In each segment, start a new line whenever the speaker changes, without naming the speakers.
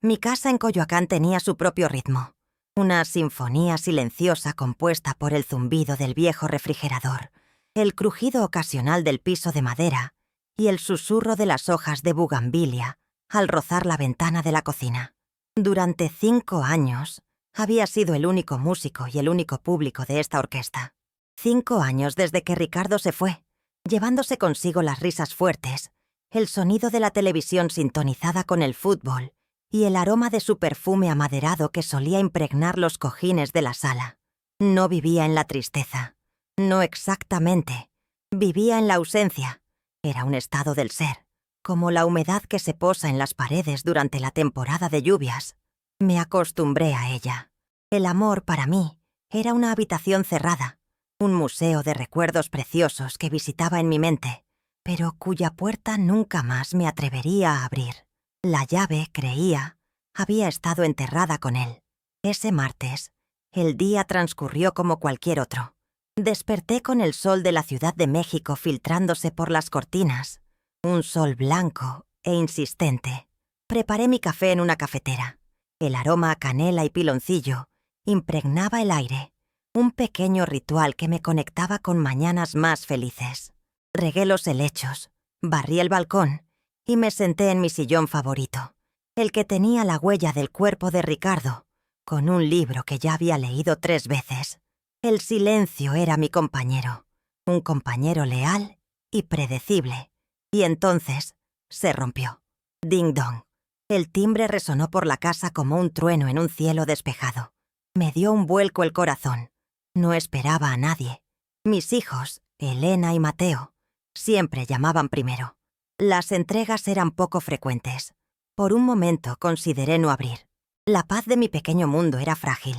Mi casa en Coyoacán tenía su propio ritmo, una sinfonía silenciosa compuesta por el zumbido del viejo refrigerador, el crujido ocasional del piso de madera y el susurro de las hojas de bugambilia al rozar la ventana de la cocina. Durante 5 años había sido el único músico y el único público de esta orquesta. 5 años desde que Ricardo se fue, llevándose consigo las risas fuertes, el sonido de la televisión sintonizada con el fútbol y el aroma de su perfume amaderado que solía impregnar los cojines de la sala. No vivía en la tristeza. No exactamente. Vivía en la ausencia. Era un estado del ser, como la humedad que se posa en las paredes durante la temporada de lluvias. Me acostumbré a ella. El amor, para mí, era una habitación cerrada, un museo de recuerdos preciosos que visitaba en mi mente, pero cuya puerta nunca más me atrevería a abrir. La llave, creía, había estado enterrada con él. Ese martes, el día transcurrió como cualquier otro. Desperté con el sol de la Ciudad de México filtrándose por las cortinas, un sol blanco e insistente. Preparé mi café en una cafetera. El aroma a canela y piloncillo impregnaba el aire, un pequeño ritual que me conectaba con mañanas más felices. Regué los helechos, barrí el balcón y me senté en mi sillón favorito, el que tenía la huella del cuerpo de Ricardo, con un libro que ya había leído 3 veces. El silencio era mi compañero, un compañero leal y predecible. Y entonces se rompió. Ding dong. El timbre resonó por la casa como un trueno en un cielo despejado. Me dio un vuelco el corazón. No esperaba a nadie. Mis hijos, Elena y Mateo, siempre llamaban primero. Las entregas eran poco frecuentes. Por un momento consideré no abrir. La paz de mi pequeño mundo era frágil,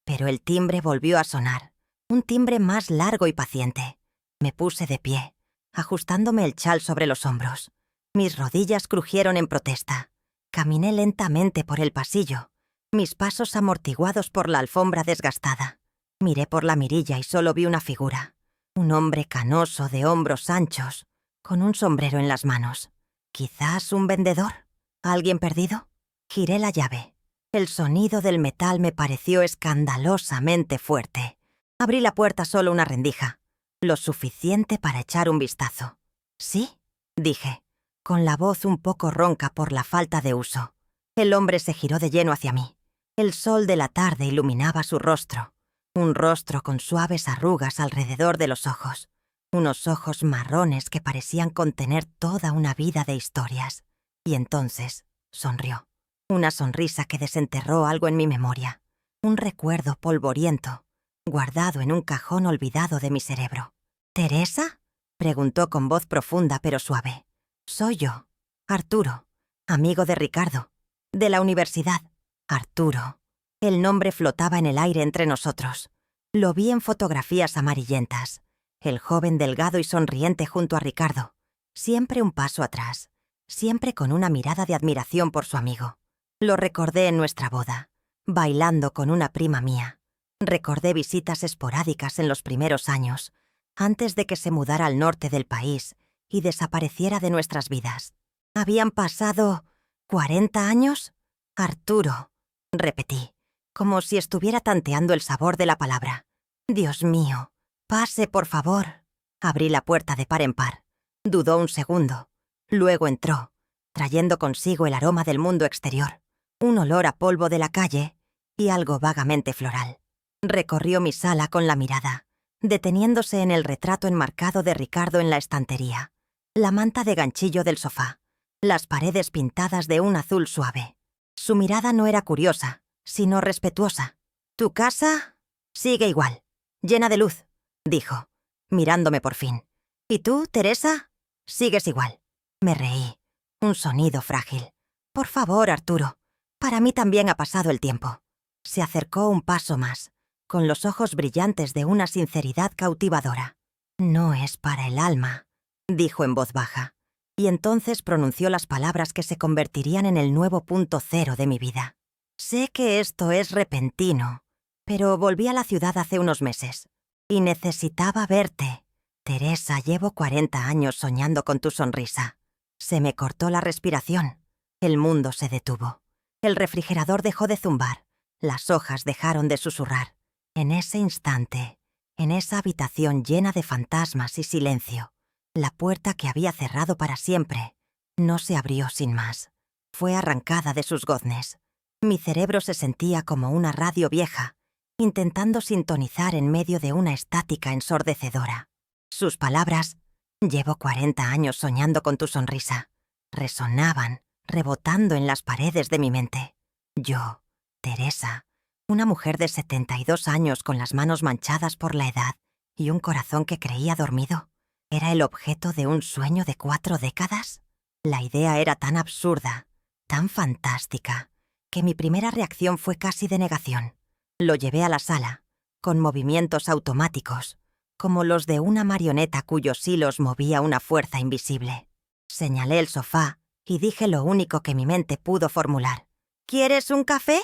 pero el timbre volvió a sonar. Un timbre más largo y paciente. Me puse de pie, ajustándome el chal sobre los hombros. Mis rodillas crujieron en protesta. Caminé lentamente por el pasillo, mis pasos amortiguados por la alfombra desgastada. Miré por la mirilla y solo vi una figura. Un hombre canoso de hombros anchos, con un sombrero en las manos. ¿Quizás un vendedor? ¿Alguien perdido? Giré la llave. El sonido del metal me pareció escandalosamente fuerte. Abrí la puerta solo una rendija, lo suficiente para echar un vistazo. «¿Sí?», dije, con la voz un poco ronca por la falta de uso. El hombre se giró de lleno hacia mí. El sol de la tarde iluminaba su rostro, un rostro con suaves arrugas alrededor de los ojos, unos ojos marrones que parecían contener toda una vida de historias. Y entonces sonrió. Una sonrisa que desenterró algo en mi memoria, un recuerdo polvoriento, guardado en un cajón olvidado de mi cerebro. «¿Teresa?», preguntó con voz profunda pero suave. «Soy yo, Arturo, amigo de Ricardo, de la universidad». Arturo. El nombre flotaba en el aire entre nosotros. Lo vi en fotografías amarillentas. El joven delgado y sonriente junto a Ricardo. Siempre un paso atrás. Siempre con una mirada de admiración por su amigo. Lo recordé en nuestra boda, bailando con una prima mía. Recordé visitas esporádicas en los primeros años, antes de que se mudara al norte del país y desapareciera de nuestras vidas. ¿Habían pasado 40 años? «Arturo», repetí, como si estuviera tanteando el sabor de la palabra. «Dios mío, pase, por favor». Abrí la puerta de par en par. Dudó un segundo. Luego entró, trayendo consigo el aroma del mundo exterior, un olor a polvo de la calle y algo vagamente floral. Recorrió mi sala con la mirada, deteniéndose en el retrato enmarcado de Ricardo en la estantería, la manta de ganchillo del sofá, las paredes pintadas de un azul suave. Su mirada no era curiosa, sino respetuosa. «Tu casa sigue igual, llena de luz», dijo, mirándome por fin. «¿Y tú, Teresa? Sigues igual». Me reí. Un sonido frágil. «Por favor, Arturo, para mí también ha pasado el tiempo». Se acercó un paso más, con los ojos brillantes de una sinceridad cautivadora. «No es para el alma», dijo en voz baja, y entonces pronunció las palabras que se convertirían en el nuevo punto cero de mi vida. «Sé que esto es repentino, pero volví a la ciudad hace unos meses y necesitaba verte. Teresa, llevo 40 años soñando con tu sonrisa». Se me cortó la respiración. El mundo se detuvo. El refrigerador dejó de zumbar. Las hojas dejaron de susurrar. En ese instante, en esa habitación llena de fantasmas y silencio, la puerta que había cerrado para siempre no se abrió sin más. Fue arrancada de sus goznes. Mi cerebro se sentía como una radio vieja, intentando sintonizar en medio de una estática ensordecedora. Sus palabras, «Llevo 40 años soñando con tu sonrisa», resonaban, rebotando en las paredes de mi mente. Yo, Teresa, una mujer de 72 años con las manos manchadas por la edad y un corazón que creía dormido, ¿era el objeto de un sueño de 4 décadas? La idea era tan absurda, tan fantástica, que mi primera reacción fue casi de negación. Lo llevé a la sala, con movimientos automáticos, como los de una marioneta cuyos hilos movía una fuerza invisible. Señalé el sofá y dije lo único que mi mente pudo formular. «¿Quieres un café?».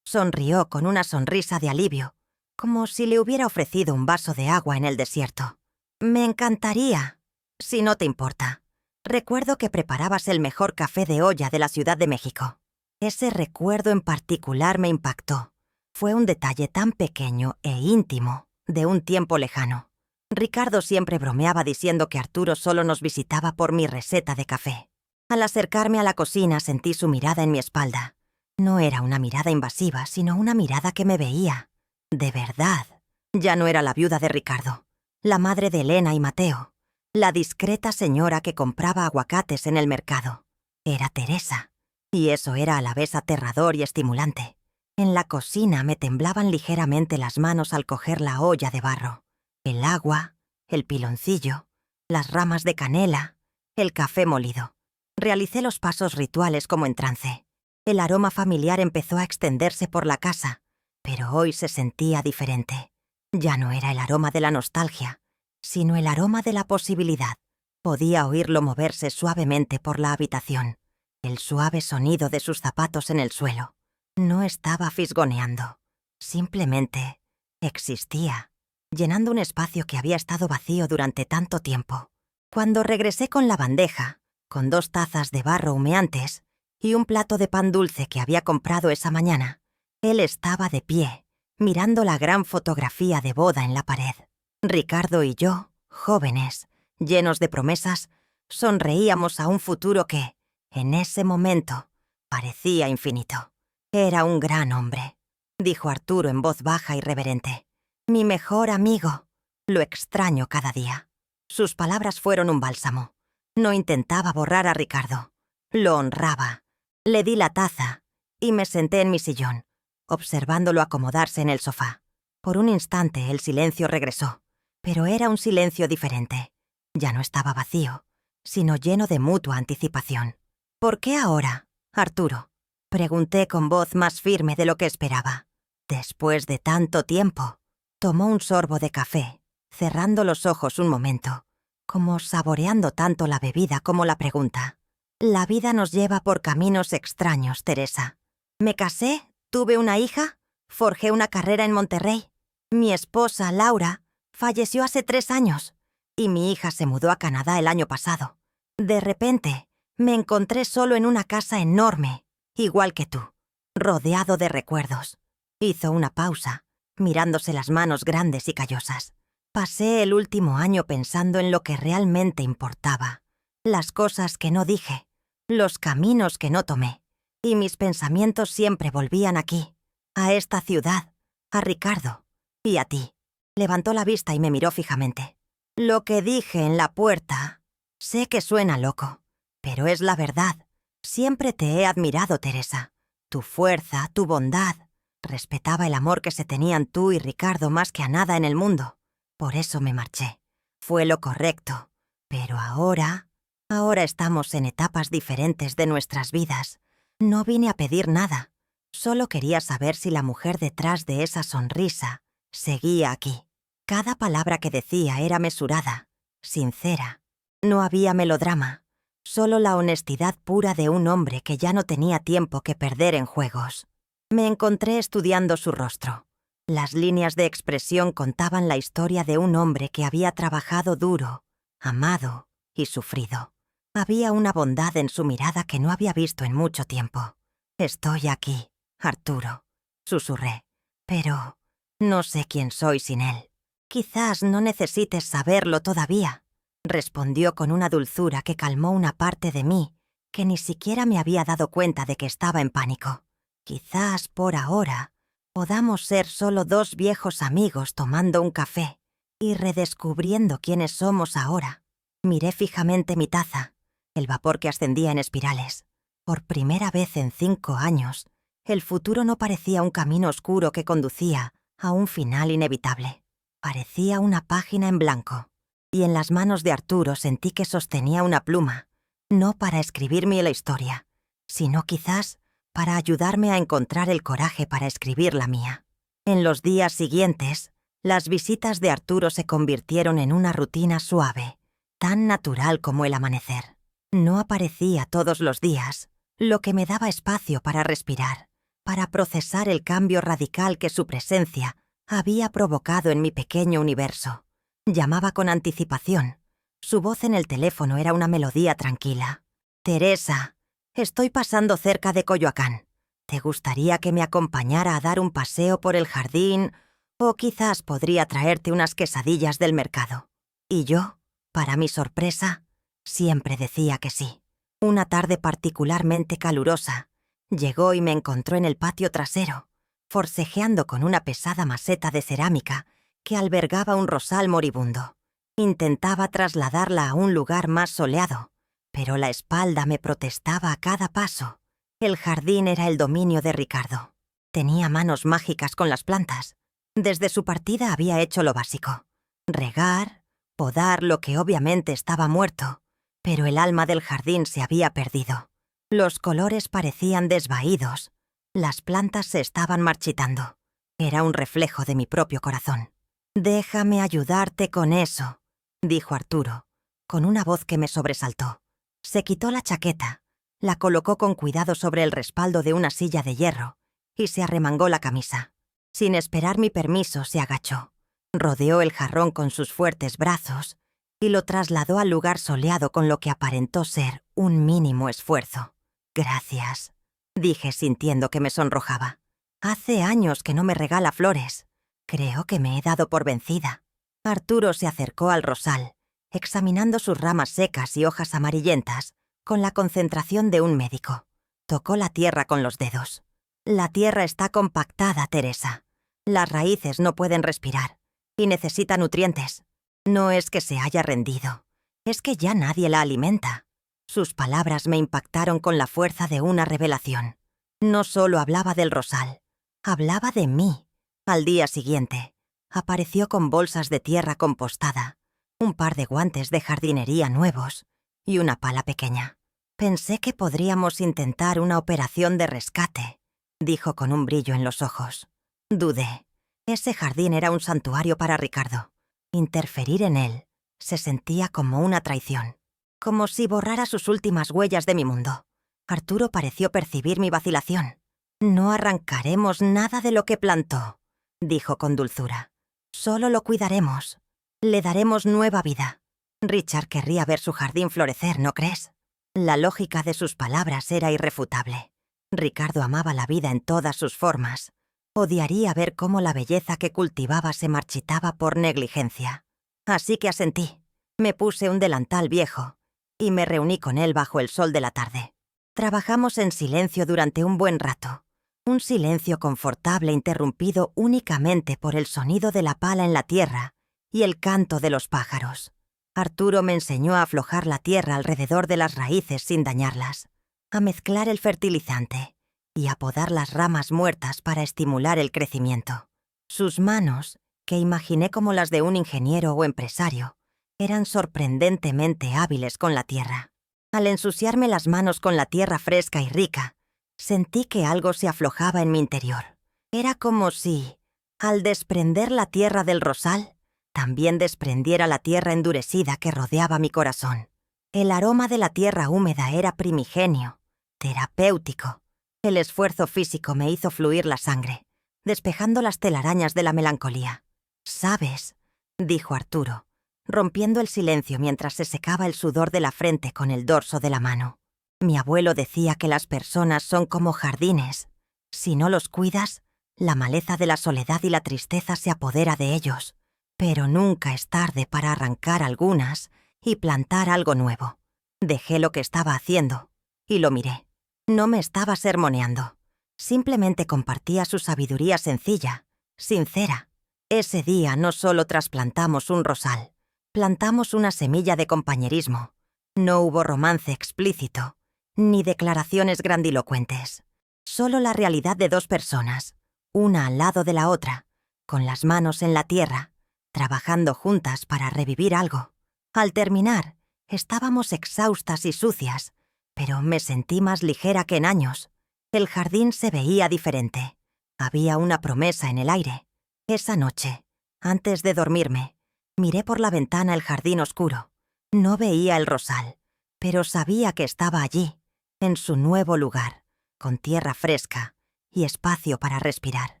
Sonrió con una sonrisa de alivio, como si le hubiera ofrecido un vaso de agua en el desierto. «Me encantaría, si no te importa. Recuerdo que preparabas el mejor café de olla de la Ciudad de México». Ese recuerdo en particular me impactó. Fue un detalle tan pequeño e íntimo de un tiempo lejano. Ricardo siempre bromeaba diciendo que Arturo solo nos visitaba por mi receta de café. Al acercarme a la cocina sentí su mirada en mi espalda. No era una mirada invasiva, sino una mirada que me veía. De verdad. Ya no era la viuda de Ricardo, la madre de Elena y Mateo, la discreta señora que compraba aguacates en el mercado. Era Teresa, y eso era a la vez aterrador y estimulante. En la cocina me temblaban ligeramente las manos al coger la olla de barro. El agua, el piloncillo, las ramas de canela, el café molido. Realicé los pasos rituales como en trance. El aroma familiar empezó a extenderse por la casa, pero hoy se sentía diferente. Ya no era el aroma de la nostalgia, sino el aroma de la posibilidad. Podía oírlo moverse suavemente por la habitación, el suave sonido de sus zapatos en el suelo. No estaba fisgoneando, simplemente existía, llenando un espacio que había estado vacío durante tanto tiempo. Cuando regresé con la bandeja, con 2 tazas de barro humeantes y un plato de pan dulce que había comprado esa mañana, él estaba de pie, mirando la gran fotografía de boda en la pared. Ricardo y yo, jóvenes, llenos de promesas, sonreíamos a un futuro que, en ese momento, parecía infinito. «Era un gran hombre», dijo Arturo en voz baja y reverente. «Mi mejor amigo. Lo extraño cada día». Sus palabras fueron un bálsamo. No intentaba borrar a Ricardo. Lo honraba. Le di la taza y me senté en mi sillón, observándolo acomodarse en el sofá. Por un instante el silencio regresó, pero era un silencio diferente. Ya no estaba vacío, sino lleno de mutua anticipación. «¿Por qué ahora, Arturo?», pregunté con voz más firme de lo que esperaba. Después de tanto tiempo, tomó un sorbo de café, cerrando los ojos un momento, como saboreando tanto la bebida como la pregunta. «La vida nos lleva por caminos extraños, Teresa. Me casé, tuve una hija, forjé una carrera en Monterrey. Mi esposa, Laura, falleció hace 3 años y mi hija se mudó a Canadá el año pasado. De repente, me encontré solo en una casa enorme, igual que tú, rodeado de recuerdos». Hizo una pausa, mirándose las manos grandes y callosas. «Pasé el último año pensando en lo que realmente importaba, las cosas que no dije, los caminos que no tomé, y mis pensamientos siempre volvían aquí, a esta ciudad, a Ricardo y a ti». Levantó la vista y me miró fijamente. «Lo que dije en la puerta, sé que suena loco, pero es la verdad. Siempre te he admirado, Teresa. Tu fuerza, tu bondad. Respetaba el amor que se tenían tú y Ricardo más que a nada en el mundo. Por eso me marché. Fue lo correcto. Pero ahora estamos en etapas diferentes de nuestras vidas. No vine a pedir nada. Solo quería saber si la mujer detrás de esa sonrisa seguía aquí». Cada palabra que decía era mesurada, sincera. No había melodrama, solo la honestidad pura de un hombre que ya no tenía tiempo que perder en juegos. Me encontré estudiando su rostro. Las líneas de expresión contaban la historia de un hombre que había trabajado duro, amado y sufrido. Había una bondad en su mirada que no había visto en mucho tiempo. Estoy aquí, Arturo, susurré. Pero no sé quién soy sin él. Quizás no necesites saberlo todavía, respondió con una dulzura que calmó una parte de mí que ni siquiera me había dado cuenta de que estaba en pánico. Quizás por ahora podamos ser solo dos viejos amigos tomando un café y redescubriendo quiénes somos ahora. Miré fijamente mi taza, el vapor que ascendía en espirales. Por primera vez en 5 años, el futuro no parecía un camino oscuro que conducía a un final inevitable. Parecía una página en blanco, y en las manos de Arturo sentí que sostenía una pluma, no para escribirme la historia, sino quizás para ayudarme a encontrar el coraje para escribir la mía. En los días siguientes, las visitas de Arturo se convirtieron en una rutina suave, tan natural como el amanecer. No aparecía todos los días, lo que me daba espacio para respirar, para procesar el cambio radical que su presencia había provocado en mi pequeño universo. Llamaba con anticipación. Su voz en el teléfono era una melodía tranquila. «Teresa, estoy pasando cerca de Coyoacán. ¿Te gustaría que me acompañara a dar un paseo por el jardín? O quizás podría traerte unas quesadillas del mercado». Y yo, para mi sorpresa, siempre decía que sí. Una tarde particularmente calurosa, llegó y me encontró en el patio trasero, forcejeando con una pesada maceta de cerámica que albergaba un rosal moribundo. Intentaba trasladarla a un lugar más soleado, pero la espalda me protestaba a cada paso. El jardín era el dominio de Ricardo. Tenía manos mágicas con las plantas. Desde su partida había hecho lo básico: regar, podar lo que obviamente estaba muerto, pero el alma del jardín se había perdido. Los colores parecían desvaídos. Las plantas se estaban marchitando. Era un reflejo de mi propio corazón. «Déjame ayudarte con eso», dijo Arturo, con una voz que me sobresaltó. Se quitó la chaqueta, la colocó con cuidado sobre el respaldo de una silla de hierro y se arremangó la camisa. Sin esperar mi permiso, se agachó, rodeó el jarrón con sus fuertes brazos y lo trasladó al lugar soleado con lo que aparentó ser un mínimo esfuerzo. «Gracias», dije sintiendo que me sonrojaba. «Hace años que no me regala flores. Creo que me he dado por vencida». Arturo se acercó al rosal, examinando sus ramas secas y hojas amarillentas con la concentración de un médico. Tocó la tierra con los dedos. «La tierra está compactada, Teresa. Las raíces no pueden respirar y necesita nutrientes. No es que se haya rendido, es que ya nadie la alimenta». Sus palabras me impactaron con la fuerza de una revelación. No solo hablaba del rosal, hablaba de mí. Al día siguiente, apareció con bolsas de tierra compostada, un par de guantes de jardinería nuevos y una pala pequeña. «Pensé que podríamos intentar una operación de rescate», dijo con un brillo en los ojos. Dudé. Ese jardín era un santuario para Ricardo. Interferir en él se sentía como una traición, como si borrara sus últimas huellas de mi mundo. Arturo pareció percibir mi vacilación. «No arrancaremos nada de lo que plantó», dijo con dulzura. «Solo lo cuidaremos. Le daremos nueva vida. Richard querría ver su jardín florecer, ¿no crees?». La lógica de sus palabras era irrefutable. Ricardo amaba la vida en todas sus formas. Odiaría ver cómo la belleza que cultivaba se marchitaba por negligencia. Así que asentí. Me puse un delantal viejo y me reuní con él bajo el sol de la tarde. Trabajamos en silencio durante un buen rato. Un silencio confortable interrumpido únicamente por el sonido de la pala en la tierra y el canto de los pájaros. Arturo me enseñó a aflojar la tierra alrededor de las raíces sin dañarlas, a mezclar el fertilizante y a podar las ramas muertas para estimular el crecimiento. Sus manos, que imaginé como las de un ingeniero o empresario, eran sorprendentemente hábiles con la tierra. Al ensuciarme las manos con la tierra fresca y rica, sentí que algo se aflojaba en mi interior. Era como si, al desprender la tierra del rosal, también desprendiera la tierra endurecida que rodeaba mi corazón. El aroma de la tierra húmeda era primigenio, terapéutico. El esfuerzo físico me hizo fluir la sangre, despejando las telarañas de la melancolía. «¿Sabes?», dijo Arturo, rompiendo el silencio mientras se secaba el sudor de la frente con el dorso de la mano. Mi abuelo decía que las personas son como jardines. Si no los cuidas, la maleza de la soledad y la tristeza se apodera de ellos. Pero nunca es tarde para arrancar algunas y plantar algo nuevo. Dejé lo que estaba haciendo y lo miré. No me estaba sermoneando. Simplemente compartía su sabiduría sencilla, sincera. Ese día no solo trasplantamos un rosal, plantamos una semilla de compañerismo. No hubo romance explícito, ni declaraciones grandilocuentes. Solo la realidad de dos personas, una al lado de la otra, con las manos en la tierra, trabajando juntas para revivir algo. Al terminar, estábamos exhaustas y sucias, pero me sentí más ligera que en años. El jardín se veía diferente. Había una promesa en el aire. Esa noche, antes de dormirme, miré por la ventana el jardín oscuro. No veía el rosal, pero sabía que estaba allí, en su nuevo lugar, con tierra fresca y espacio para respirar.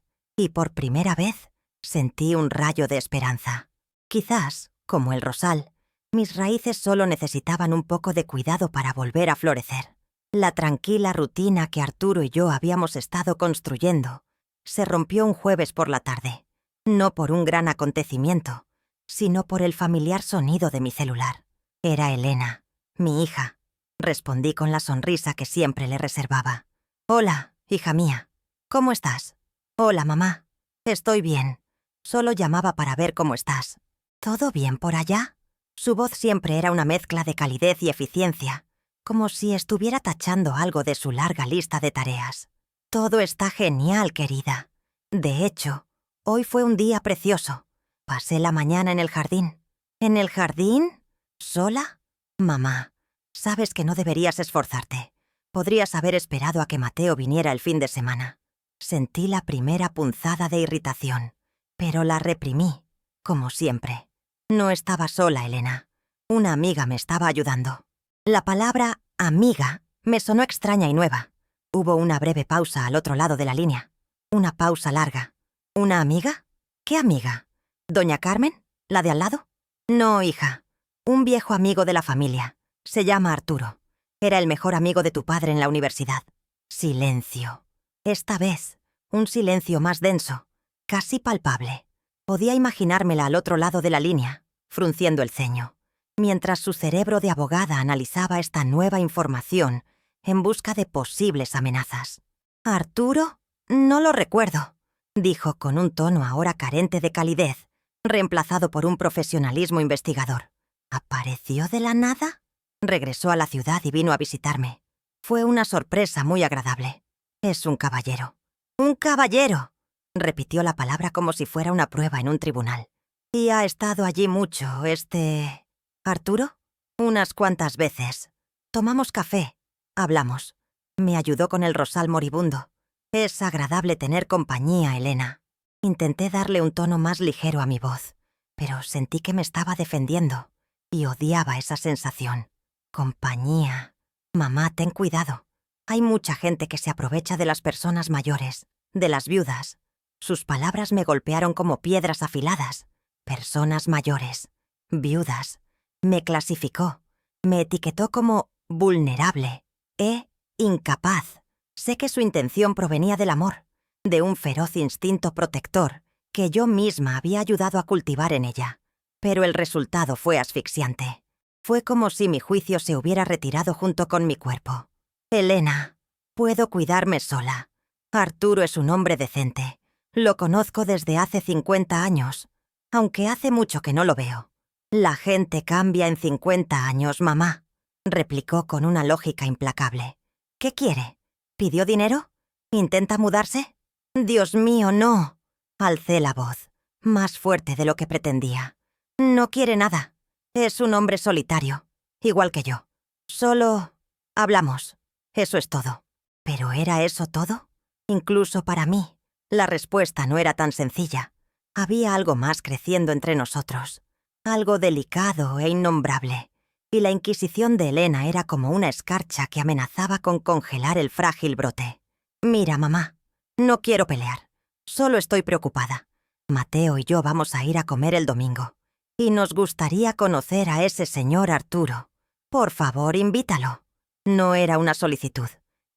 Y por primera vez sentí un rayo de esperanza. Quizás, como el rosal, mis raíces solo necesitaban un poco de cuidado para volver a florecer. La tranquila rutina que Arturo y yo habíamos estado construyendo se rompió un jueves por la tarde. No por un gran acontecimiento, sino por el familiar sonido de mi celular. Era Elena, mi hija. Respondí con la sonrisa que siempre le reservaba. «Hola, hija mía. ¿Cómo estás?» «Hola, mamá. Estoy bien. Solo llamaba para ver cómo estás». «¿Todo bien por allá?» Su voz siempre era una mezcla de calidez y eficiencia, como si estuviera tachando algo de su larga lista de tareas. «Todo está genial, querida. De hecho, hoy fue un día precioso. Pasé la mañana en el jardín». «¿En el jardín? ¿Sola?» «Mamá, sabes que no deberías esforzarte. Podrías haber esperado a que Mateo viniera el fin de semana». Sentí la primera punzada de irritación, pero la reprimí, como siempre. No estaba sola, Elena. Una amiga me estaba ayudando. La palabra amiga me sonó extraña y nueva. Hubo una breve pausa al otro lado de la línea. Una pausa larga. ¿Una amiga? ¿Qué amiga? ¿Doña Carmen? ¿La de al lado? No, hija. Un viejo amigo de la familia. Se llama Arturo. Era el mejor amigo de tu padre en la universidad. Silencio. Esta vez, un silencio más denso, casi palpable. Podía imaginármela al otro lado de la línea, frunciendo el ceño, mientras su cerebro de abogada analizaba esta nueva información en busca de posibles amenazas. «¿Arturo? No lo recuerdo», dijo con un tono ahora carente de calidez, reemplazado por un profesionalismo investigador. ¿Apareció de la nada? Regresó a la ciudad y vino a visitarme. Fue una sorpresa muy agradable. Es un caballero. ¡Un caballero!, repitió la palabra como si fuera una prueba en un tribunal. ¿Y ha estado allí mucho, Arturo? Unas cuantas veces. Tomamos café. Hablamos. Me ayudó con el rosal moribundo. Es agradable tener compañía, Elena. Intenté darle un tono más ligero a mi voz, pero sentí que me estaba defendiendo y odiaba esa sensación. Compañía. Mamá, ten cuidado. Hay mucha gente que se aprovecha de las personas mayores, de las viudas. Sus palabras me golpearon como piedras afiladas. Personas mayores, viudas. Me clasificó. Me etiquetó como vulnerable e incapaz. Sé que su intención provenía del amor, de un feroz instinto protector que yo misma había ayudado a cultivar en ella. Pero el resultado fue asfixiante. Fue como si mi juicio se hubiera retirado junto con mi cuerpo. Elena, puedo cuidarme sola. Arturo es un hombre decente. Lo conozco desde hace 50 años, aunque hace mucho que no lo veo. La gente cambia en 50 años, mamá, replicó con una lógica implacable. ¿Qué quiere? ¿Pidió dinero? ¿Intenta mudarse? Dios mío, no. Alcé la voz, más fuerte de lo que pretendía. No quiere nada. Es un hombre solitario, igual que yo. Solo hablamos. Eso es todo. ¿Pero era eso todo? Incluso para mí, la respuesta no era tan sencilla. Había algo más creciendo entre nosotros, algo delicado e innombrable, y la inquisición de Elena era como una escarcha que amenazaba con congelar el frágil brote. Mira, mamá, no quiero pelear, solo estoy preocupada. Mateo y yo vamos a ir a comer el domingo, y nos gustaría conocer a ese señor Arturo. Por favor, invítalo. No era una solicitud,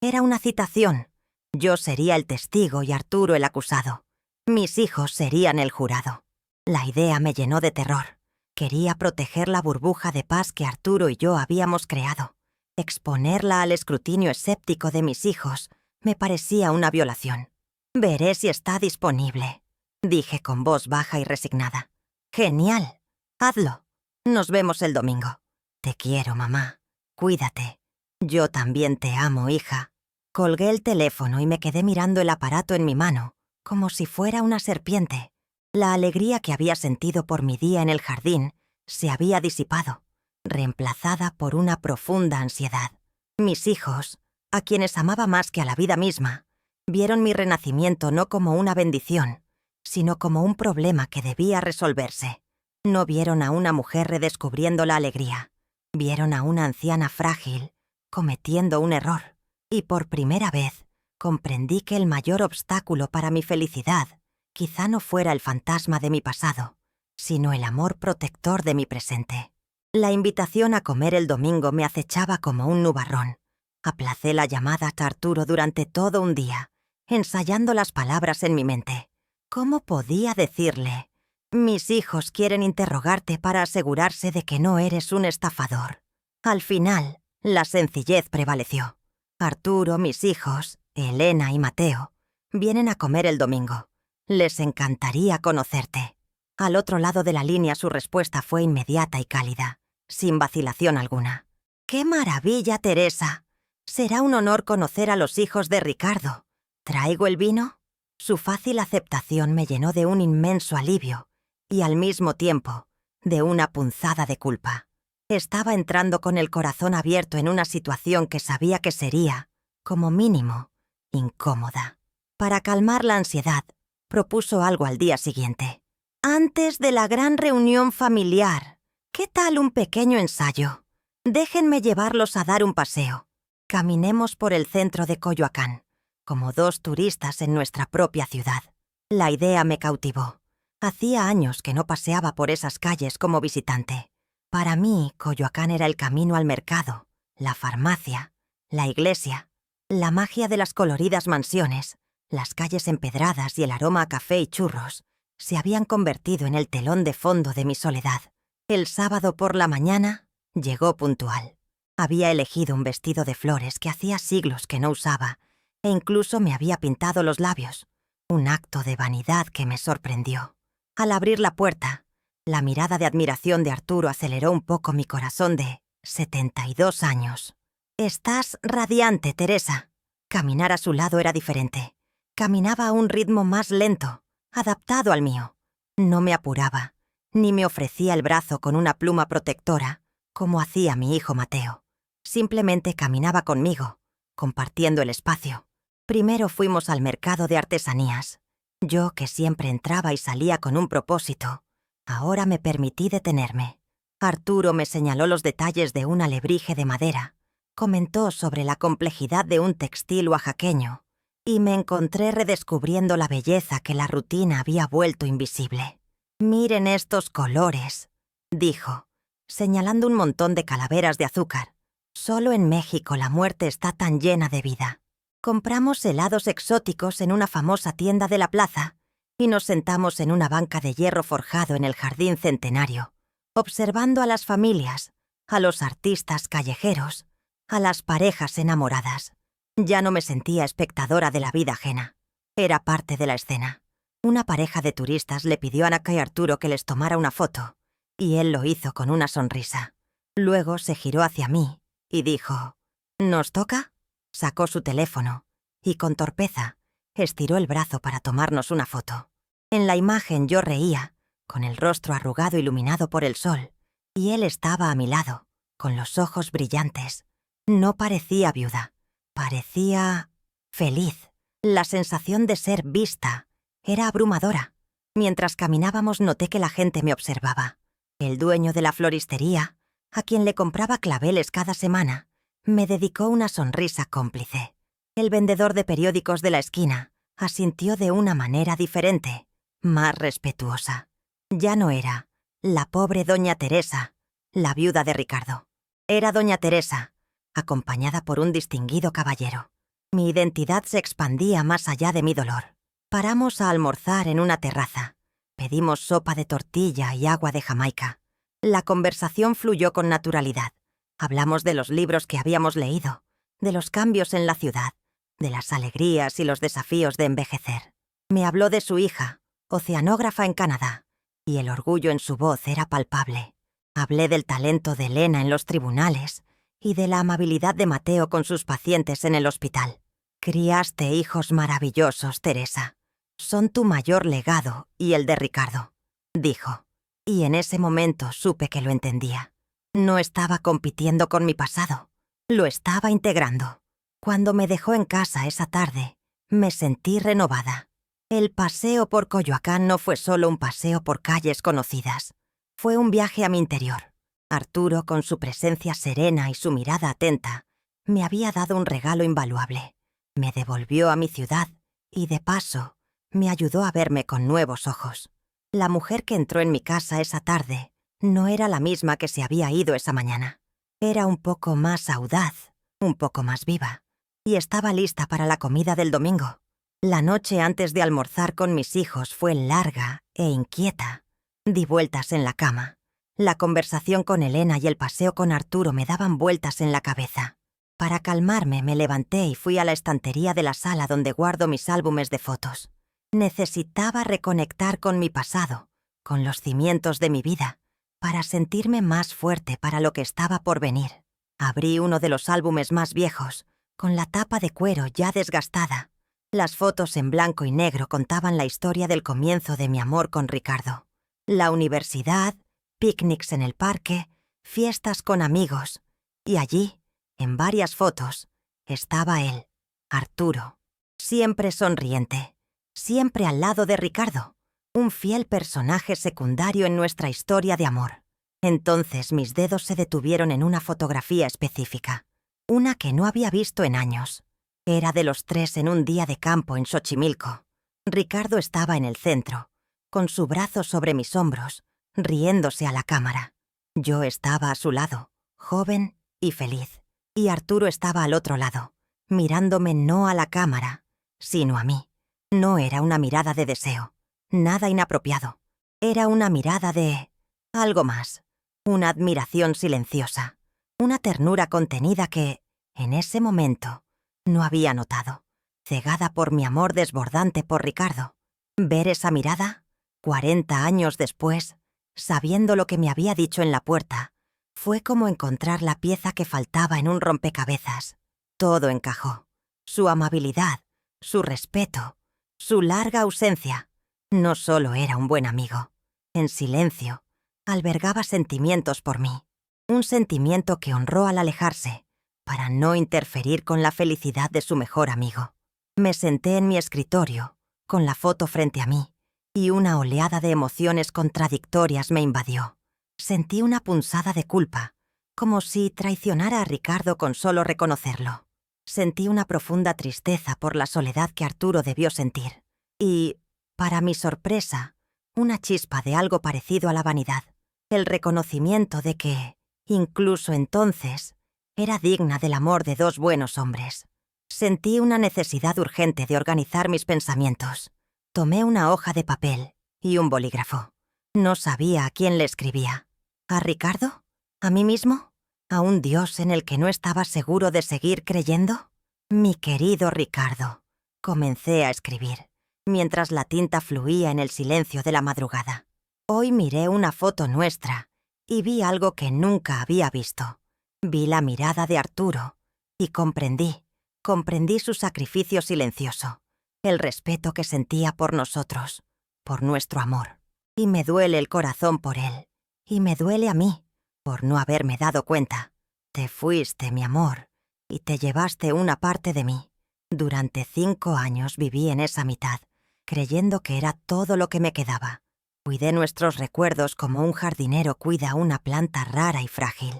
era una citación. Yo sería el testigo y Arturo el acusado. Mis hijos serían el jurado. La idea me llenó de terror. Quería proteger la burbuja de paz que Arturo y yo habíamos creado. Exponerla al escrutinio escéptico de mis hijos me parecía una violación. «Veré si está disponible», dije con voz baja y resignada. «Genial. Hazlo. Nos vemos el domingo. Te quiero, mamá. Cuídate. Yo también te amo, hija». Colgué el teléfono y me quedé mirando el aparato en mi mano, como si fuera una serpiente. La alegría que había sentido por mi día en el jardín se había disipado, reemplazada por una profunda ansiedad. Mis hijos, a quienes amaba más que a la vida misma, vieron mi renacimiento no como una bendición, sino como un problema que debía resolverse. No vieron a una mujer redescubriendo la alegría, vieron a una anciana frágil cometiendo un error. Y por primera vez comprendí que el mayor obstáculo para mi felicidad quizá no fuera el fantasma de mi pasado, sino el amor protector de mi presente. La invitación a comer el domingo me acechaba como un nubarrón. Aplacé la llamada a Arturo durante todo un día, ensayando las palabras en mi mente. ¿Cómo podía decirle? Mis hijos quieren interrogarte para asegurarse de que no eres un estafador. Al final, la sencillez prevaleció. Arturo, mis hijos, Elena y Mateo, vienen a comer el domingo. Les encantaría conocerte. Al otro lado de la línea su respuesta fue inmediata y cálida, sin vacilación alguna. ¡Qué maravilla, Teresa! Será un honor conocer a los hijos de Ricardo. ¿Traigo el vino? Su fácil aceptación me llenó de un inmenso alivio y al mismo tiempo de una punzada de culpa. Estaba entrando con el corazón abierto en una situación que sabía que sería, como mínimo, incómoda. Para calmar la ansiedad, propuso algo al día siguiente. «Antes de la gran reunión familiar, ¿qué tal un pequeño ensayo? Déjenme llevarlos a dar un paseo. Caminemos por el centro de Coyoacán, como dos turistas en nuestra propia ciudad». La idea me cautivó. Hacía años que no paseaba por esas calles como visitante. Para mí, Coyoacán era el camino al mercado, la farmacia, la iglesia, la magia de las coloridas mansiones, las calles empedradas y el aroma a café y churros se habían convertido en el telón de fondo de mi soledad. El sábado por la mañana llegó puntual. Había elegido un vestido de flores que hacía siglos que no usaba e incluso me había pintado los labios, un acto de vanidad que me sorprendió. Al abrir la puerta, la mirada de admiración de Arturo aceleró un poco mi corazón de 72 años. «Estás radiante, Teresa». Caminar a su lado era diferente. Caminaba a un ritmo más lento, adaptado al mío. No me apuraba, ni me ofrecía el brazo con una pluma protectora, como hacía mi hijo Mateo. Simplemente caminaba conmigo, compartiendo el espacio. Primero fuimos al mercado de artesanías. Yo, que siempre entraba y salía con un propósito, ahora me permití detenerme. Arturo me señaló los detalles de un alebrije de madera, comentó sobre la complejidad de un textil oaxaqueño, y me encontré redescubriendo la belleza que la rutina había vuelto invisible. «Miren estos colores», dijo, señalando un montón de calaveras de azúcar. «Solo en México la muerte está tan llena de vida». Compramos helados exóticos en una famosa tienda de la plaza y nos sentamos en una banca de hierro forjado en el jardín centenario, observando a las familias, a los artistas callejeros, a las parejas enamoradas. Ya no me sentía espectadora de la vida ajena. Era parte de la escena. Una pareja de turistas le pidió a Naka y Arturo que les tomara una foto, y él lo hizo con una sonrisa. Luego se giró hacia mí y dijo: «¿Nos toca?». Sacó su teléfono y, con torpeza, estiró el brazo para tomarnos una foto. En la imagen yo reía, con el rostro arrugado iluminado por el sol, y él estaba a mi lado, con los ojos brillantes. No parecía viuda, parecía feliz. La sensación de ser vista era abrumadora. Mientras caminábamos noté que la gente me observaba. El dueño de la floristería, a quien le compraba claveles cada semana, me dedicó una sonrisa cómplice. El vendedor de periódicos de la esquina asintió de una manera diferente, más respetuosa. Ya no era la pobre doña Teresa, la viuda de Ricardo. Era doña Teresa, acompañada por un distinguido caballero. Mi identidad se expandía más allá de mi dolor. Paramos a almorzar en una terraza. Pedimos sopa de tortilla y agua de Jamaica. La conversación fluyó con naturalidad. Hablamos de los libros que habíamos leído, de los cambios en la ciudad, de las alegrías y los desafíos de envejecer. Me habló de su hija, oceanógrafa en Canadá, y el orgullo en su voz era palpable. Hablé del talento de Elena en los tribunales y de la amabilidad de Mateo con sus pacientes en el hospital. Criaste hijos maravillosos, Teresa. Son tu mayor legado y el de Ricardo, dijo. Y en ese momento supe que lo entendía. No estaba compitiendo con mi pasado, lo estaba integrando. Cuando me dejó en casa esa tarde, me sentí renovada. El paseo por Coyoacán no fue solo un paseo por calles conocidas. Fue un viaje a mi interior. Arturo, con su presencia serena y su mirada atenta, me había dado un regalo invaluable. Me devolvió a mi ciudad y, de paso, me ayudó a verme con nuevos ojos. La mujer que entró en mi casa esa tarde no era la misma que se había ido esa mañana. Era un poco más audaz, un poco más viva, y estaba lista para la comida del domingo. La noche antes de almorzar con mis hijos fue larga e inquieta. Di vueltas en la cama. La conversación con Elena y el paseo con Arturo me daban vueltas en la cabeza. Para calmarme, me levanté y fui a la estantería de la sala donde guardo mis álbumes de fotos. Necesitaba reconectar con mi pasado, con los cimientos de mi vida, para sentirme más fuerte para lo que estaba por venir. Abrí uno de los álbumes más viejos, con la tapa de cuero ya desgastada. Las fotos en blanco y negro contaban la historia del comienzo de mi amor con Ricardo. La universidad, picnics en el parque, fiestas con amigos. Y allí, en varias fotos, estaba él, Arturo, siempre sonriente, siempre al lado de Ricardo, un fiel personaje secundario en nuestra historia de amor. Entonces mis dedos se detuvieron en una fotografía específica, una que no había visto en años. Era de los tres en un día de campo en Xochimilco. Ricardo estaba en el centro, con su brazo sobre mis hombros, riéndose a la cámara. Yo estaba a su lado, joven y feliz. Y Arturo estaba al otro lado, mirándome no a la cámara, sino a mí. No era una mirada de deseo, nada inapropiado. Era una mirada de algo más, una admiración silenciosa, una ternura contenida que, en ese momento, no había notado, cegada por mi amor desbordante por Ricardo. Ver esa mirada, 40 años después, sabiendo lo que me había dicho en la puerta, fue como encontrar la pieza que faltaba en un rompecabezas. Todo encajó. Su amabilidad, su respeto, su larga ausencia. No solo era un buen amigo. En silencio, albergaba sentimientos por mí. Un sentimiento que honró al alejarse, para no interferir con la felicidad de su mejor amigo. Me senté en mi escritorio, con la foto frente a mí, y una oleada de emociones contradictorias me invadió. Sentí una punzada de culpa, como si traicionara a Ricardo con solo reconocerlo. Sentí una profunda tristeza por la soledad que Arturo debió sentir. Y, para mi sorpresa, una chispa de algo parecido a la vanidad. El reconocimiento de que, incluso entonces, era digna del amor de dos buenos hombres. Sentí una necesidad urgente de organizar mis pensamientos. Tomé una hoja de papel y un bolígrafo. No sabía a quién le escribía. ¿A Ricardo? ¿A mí mismo? ¿A un Dios en el que no estaba seguro de seguir creyendo? Mi querido Ricardo, comencé a escribir, mientras la tinta fluía en el silencio de la madrugada. Hoy miré una foto nuestra y vi algo que nunca había visto. Vi la mirada de Arturo y comprendí su sacrificio silencioso, el respeto que sentía por nosotros, por nuestro amor. Y me duele el corazón por él. Y me duele a mí, por no haberme dado cuenta. Te fuiste, mi amor, y te llevaste una parte de mí. Durante 5 años viví en esa mitad, creyendo que era todo lo que me quedaba. Cuidé nuestros recuerdos como un jardinero cuida una planta rara y frágil.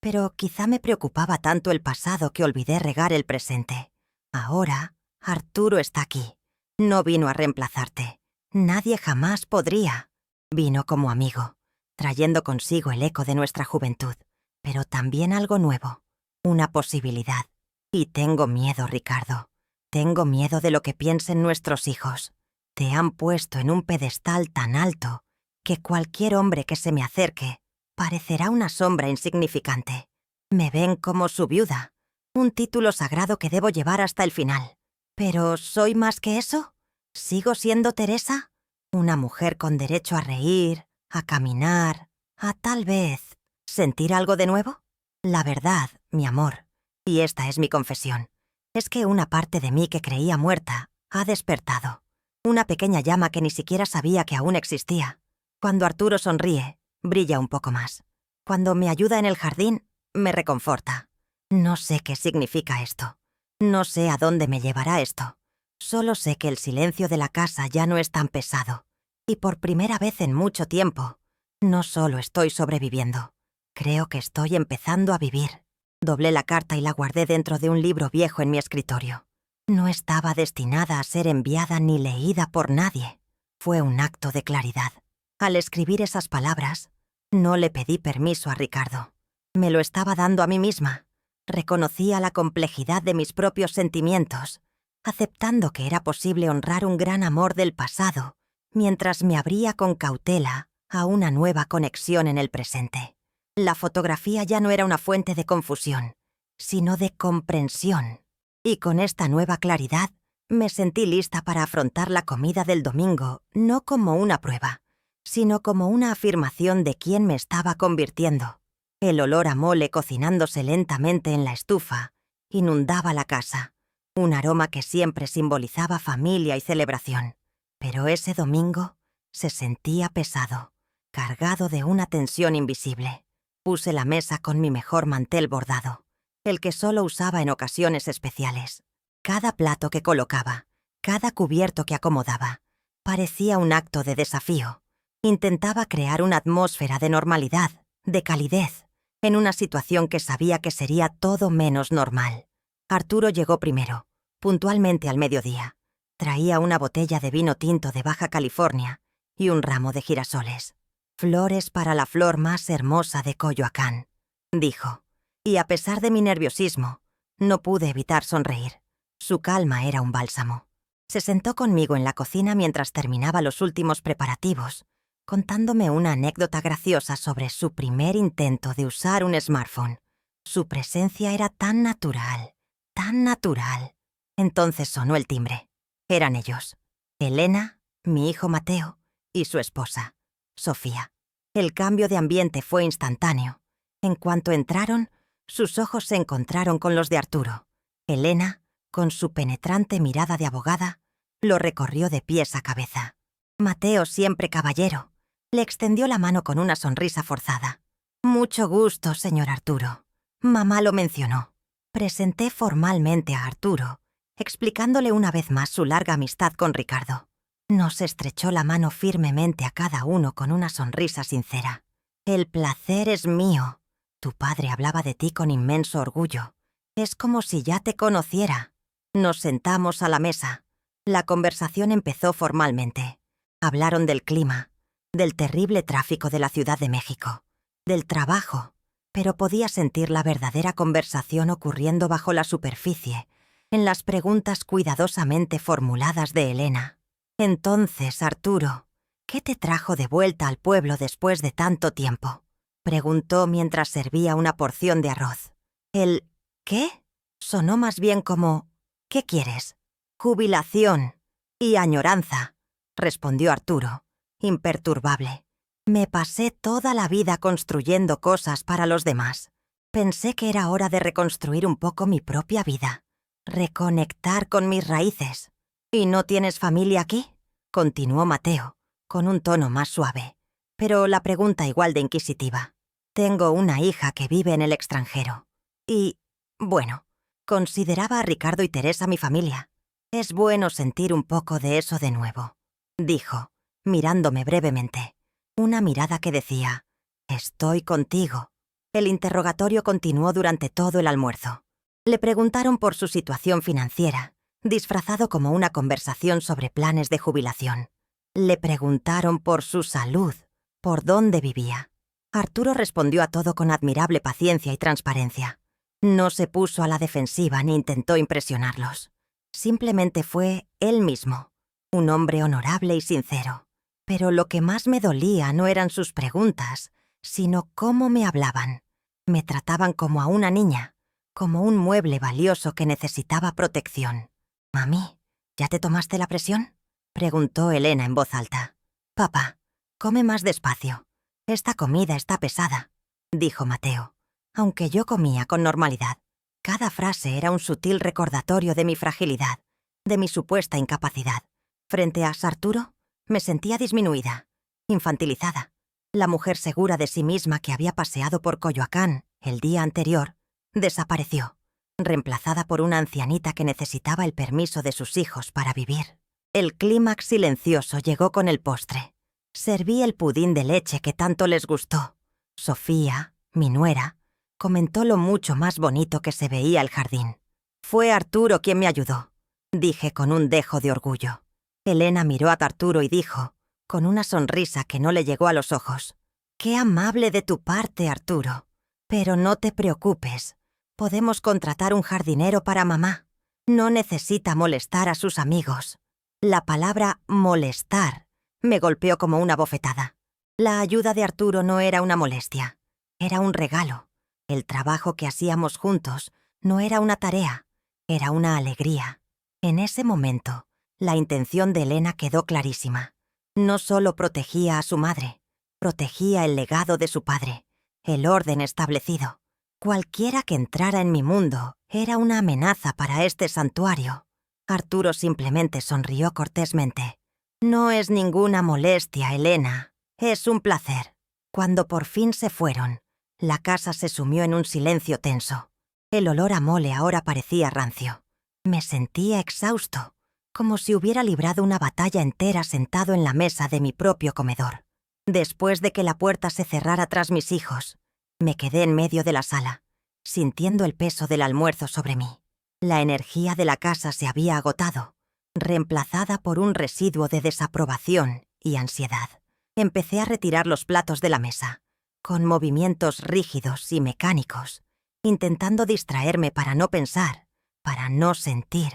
Pero quizá me preocupaba tanto el pasado que olvidé regar el presente. Ahora, Arturo está aquí. No vino a reemplazarte. Nadie jamás podría. Vino como amigo, trayendo consigo el eco de nuestra juventud, pero también algo nuevo, una posibilidad. Y tengo miedo, Ricardo. Tengo miedo de lo que piensen nuestros hijos. Te han puesto en un pedestal tan alto que cualquier hombre que se me acerque parecerá una sombra insignificante. Me ven como su viuda, un título sagrado que debo llevar hasta el final. ¿Pero soy más que eso? ¿Sigo siendo Teresa? Una mujer con derecho a reír, a caminar, a tal vez sentir algo de nuevo. La verdad, mi amor, y esta es mi confesión, es que una parte de mí que creía muerta ha despertado. Una pequeña llama que ni siquiera sabía que aún existía. Cuando Arturo sonríe, brilla un poco más. Cuando me ayuda en el jardín, me reconforta. No sé qué significa esto. No sé a dónde me llevará esto. Solo sé que el silencio de la casa ya no es tan pesado. Y por primera vez en mucho tiempo, no solo estoy sobreviviendo. Creo que estoy empezando a vivir. Doblé la carta y la guardé dentro de un libro viejo en mi escritorio. No estaba destinada a ser enviada ni leída por nadie. Fue un acto de claridad. Al escribir esas palabras, no le pedí permiso a Ricardo. Me lo estaba dando a mí misma. Reconocía la complejidad de mis propios sentimientos, aceptando que era posible honrar un gran amor del pasado, mientras me abría con cautela a una nueva conexión en el presente. La fotografía ya no era una fuente de confusión, sino de comprensión. Y con esta nueva claridad, me sentí lista para afrontar la comida del domingo, no como una prueba, sino como una afirmación de quién me estaba convirtiendo. El olor a mole cocinándose lentamente en la estufa inundaba la casa, un aroma que siempre simbolizaba familia y celebración. Pero ese domingo se sentía pesado, cargado de una tensión invisible. Puse la mesa con mi mejor mantel bordado, el que solo usaba en ocasiones especiales. Cada plato que colocaba, cada cubierto que acomodaba, parecía un acto de desafío. Intentaba crear una atmósfera de normalidad, de calidez, en una situación que sabía que sería todo menos normal. Arturo llegó primero, puntualmente al mediodía. Traía una botella de vino tinto de Baja California y un ramo de girasoles. «Flores para la flor más hermosa de Coyoacán», dijo. Y a pesar de mi nerviosismo, no pude evitar sonreír. Su calma era un bálsamo. Se sentó conmigo en la cocina mientras terminaba los últimos preparativos, contándome una anécdota graciosa sobre su primer intento de usar un smartphone. Su presencia era tan natural, tan natural. Entonces sonó el timbre. Eran ellos: Elena, mi hijo Mateo, y su esposa, Sofía. El cambio de ambiente fue instantáneo. En cuanto entraron, sus ojos se encontraron con los de Arturo. Elena, con su penetrante mirada de abogada, lo recorrió de pies a cabeza. Mateo, siempre caballero, le extendió la mano con una sonrisa forzada. «Mucho gusto, señor Arturo. Mamá lo mencionó». Presenté formalmente a Arturo, explicándole una vez más su larga amistad con Ricardo. Nos estrechó la mano firmemente a cada uno con una sonrisa sincera. «El placer es mío. Tu padre hablaba de ti con inmenso orgullo. Es como si ya te conociera». Nos sentamos a la mesa. La conversación empezó formalmente. Hablaron del clima, del terrible tráfico de la Ciudad de México, del trabajo, pero podía sentir la verdadera conversación ocurriendo bajo la superficie, en las preguntas cuidadosamente formuladas de Elena. «Entonces, Arturo, ¿qué te trajo de vuelta al pueblo después de tanto tiempo?», preguntó mientras servía una porción de arroz. El «¿qué?» sonó más bien como «¿qué quieres?». «Jubilación y añoranza», respondió Arturo, imperturbable. «Me pasé toda la vida construyendo cosas para los demás. Pensé que era hora de reconstruir un poco mi propia vida, reconectar con mis raíces». «¿Y no tienes familia aquí?», continuó Mateo, con un tono más suave, pero la pregunta igual de inquisitiva. «Tengo una hija que vive en el extranjero. Y, bueno, consideraba a Ricardo y Teresa mi familia. Es bueno sentir un poco de eso de nuevo», dijo, mirándome brevemente. Una mirada que decía: «Estoy contigo». El interrogatorio continuó durante todo el almuerzo. Le preguntaron por su situación financiera, disfrazado como una conversación sobre planes de jubilación. Le preguntaron por su salud, por dónde vivía. Arturo respondió a todo con admirable paciencia y transparencia. No se puso a la defensiva ni intentó impresionarlos. Simplemente fue él mismo, un hombre honorable y sincero. Pero lo que más me dolía no eran sus preguntas, sino cómo me hablaban. Me trataban como a una niña, como un mueble valioso que necesitaba protección. «Mami, ¿ya te tomaste la presión?», preguntó Elena en voz alta. «Papá, come más despacio. Esta comida está pesada», dijo Mateo, aunque yo comía con normalidad. Cada frase era un sutil recordatorio de mi fragilidad, de mi supuesta incapacidad. Frente a Sarturo, me sentía disminuida, infantilizada. La mujer segura de sí misma que había paseado por Coyoacán el día anterior desapareció, reemplazada por una ancianita que necesitaba el permiso de sus hijos para vivir. El clímax silencioso llegó con el postre. Serví el pudín de leche que tanto les gustó. Sofía, mi nuera, comentó lo mucho más bonito que se veía el jardín. «Fue Arturo quien me ayudó», dije con un dejo de orgullo. Elena miró a Arturo y dijo, con una sonrisa que no le llegó a los ojos: «Qué amable de tu parte, Arturo. Pero no te preocupes. Podemos contratar un jardinero para mamá. No necesita molestar a sus amigos». La palabra molestar me golpeó como una bofetada. La ayuda de Arturo no era una molestia, era un regalo. El trabajo que hacíamos juntos no era una tarea, era una alegría. En ese momento, la intención de Elena quedó clarísima. No solo protegía a su madre, protegía el legado de su padre, el orden establecido. Cualquiera que entrara en mi mundo era una amenaza para este santuario. Arturo simplemente sonrió cortésmente. «No es ninguna molestia, Elena. Es un placer». Cuando por fin se fueron, la casa se sumió en un silencio tenso. El olor a mole ahora parecía rancio. Me sentía exhausto, como si hubiera librado una batalla entera sentado en la mesa de mi propio comedor. Después de que la puerta se cerrara tras mis hijos, me quedé en medio de la sala, sintiendo el peso del almuerzo sobre mí. La energía de la casa se había agotado, reemplazada por un residuo de desaprobación y ansiedad. Empecé a retirar los platos de la mesa, con movimientos rígidos y mecánicos, intentando distraerme para no pensar, para no sentir.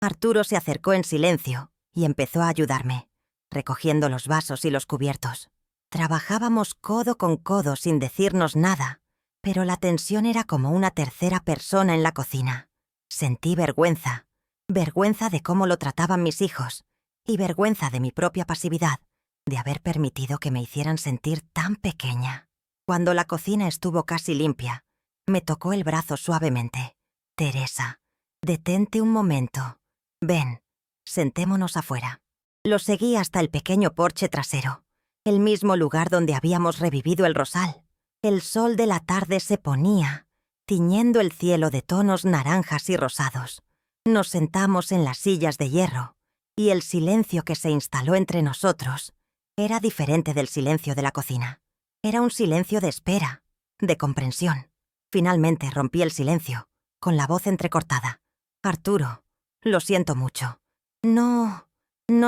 Arturo se acercó en silencio y empezó a ayudarme, recogiendo los vasos y los cubiertos. Trabajábamos codo con codo sin decirnos nada, pero la tensión era como una tercera persona en la cocina. Sentí vergüenza, vergüenza de cómo lo trataban mis hijos y vergüenza de mi propia pasividad, de haber permitido que me hicieran sentir tan pequeña. Cuando la cocina estuvo casi limpia, me tocó el brazo suavemente. «Teresa, detente un momento. Ven, sentémonos afuera». Lo seguí hasta el pequeño porche trasero, el mismo lugar donde habíamos revivido el rosal. El sol de la tarde se ponía, tiñendo el cielo de tonos naranjas y rosados. Nos sentamos en las sillas de hierro, y el silencio que se instaló entre nosotros era diferente del silencio de la cocina. Era un silencio de espera, de comprensión. Finalmente rompí el silencio, con la voz entrecortada. «Arturo, lo siento mucho. No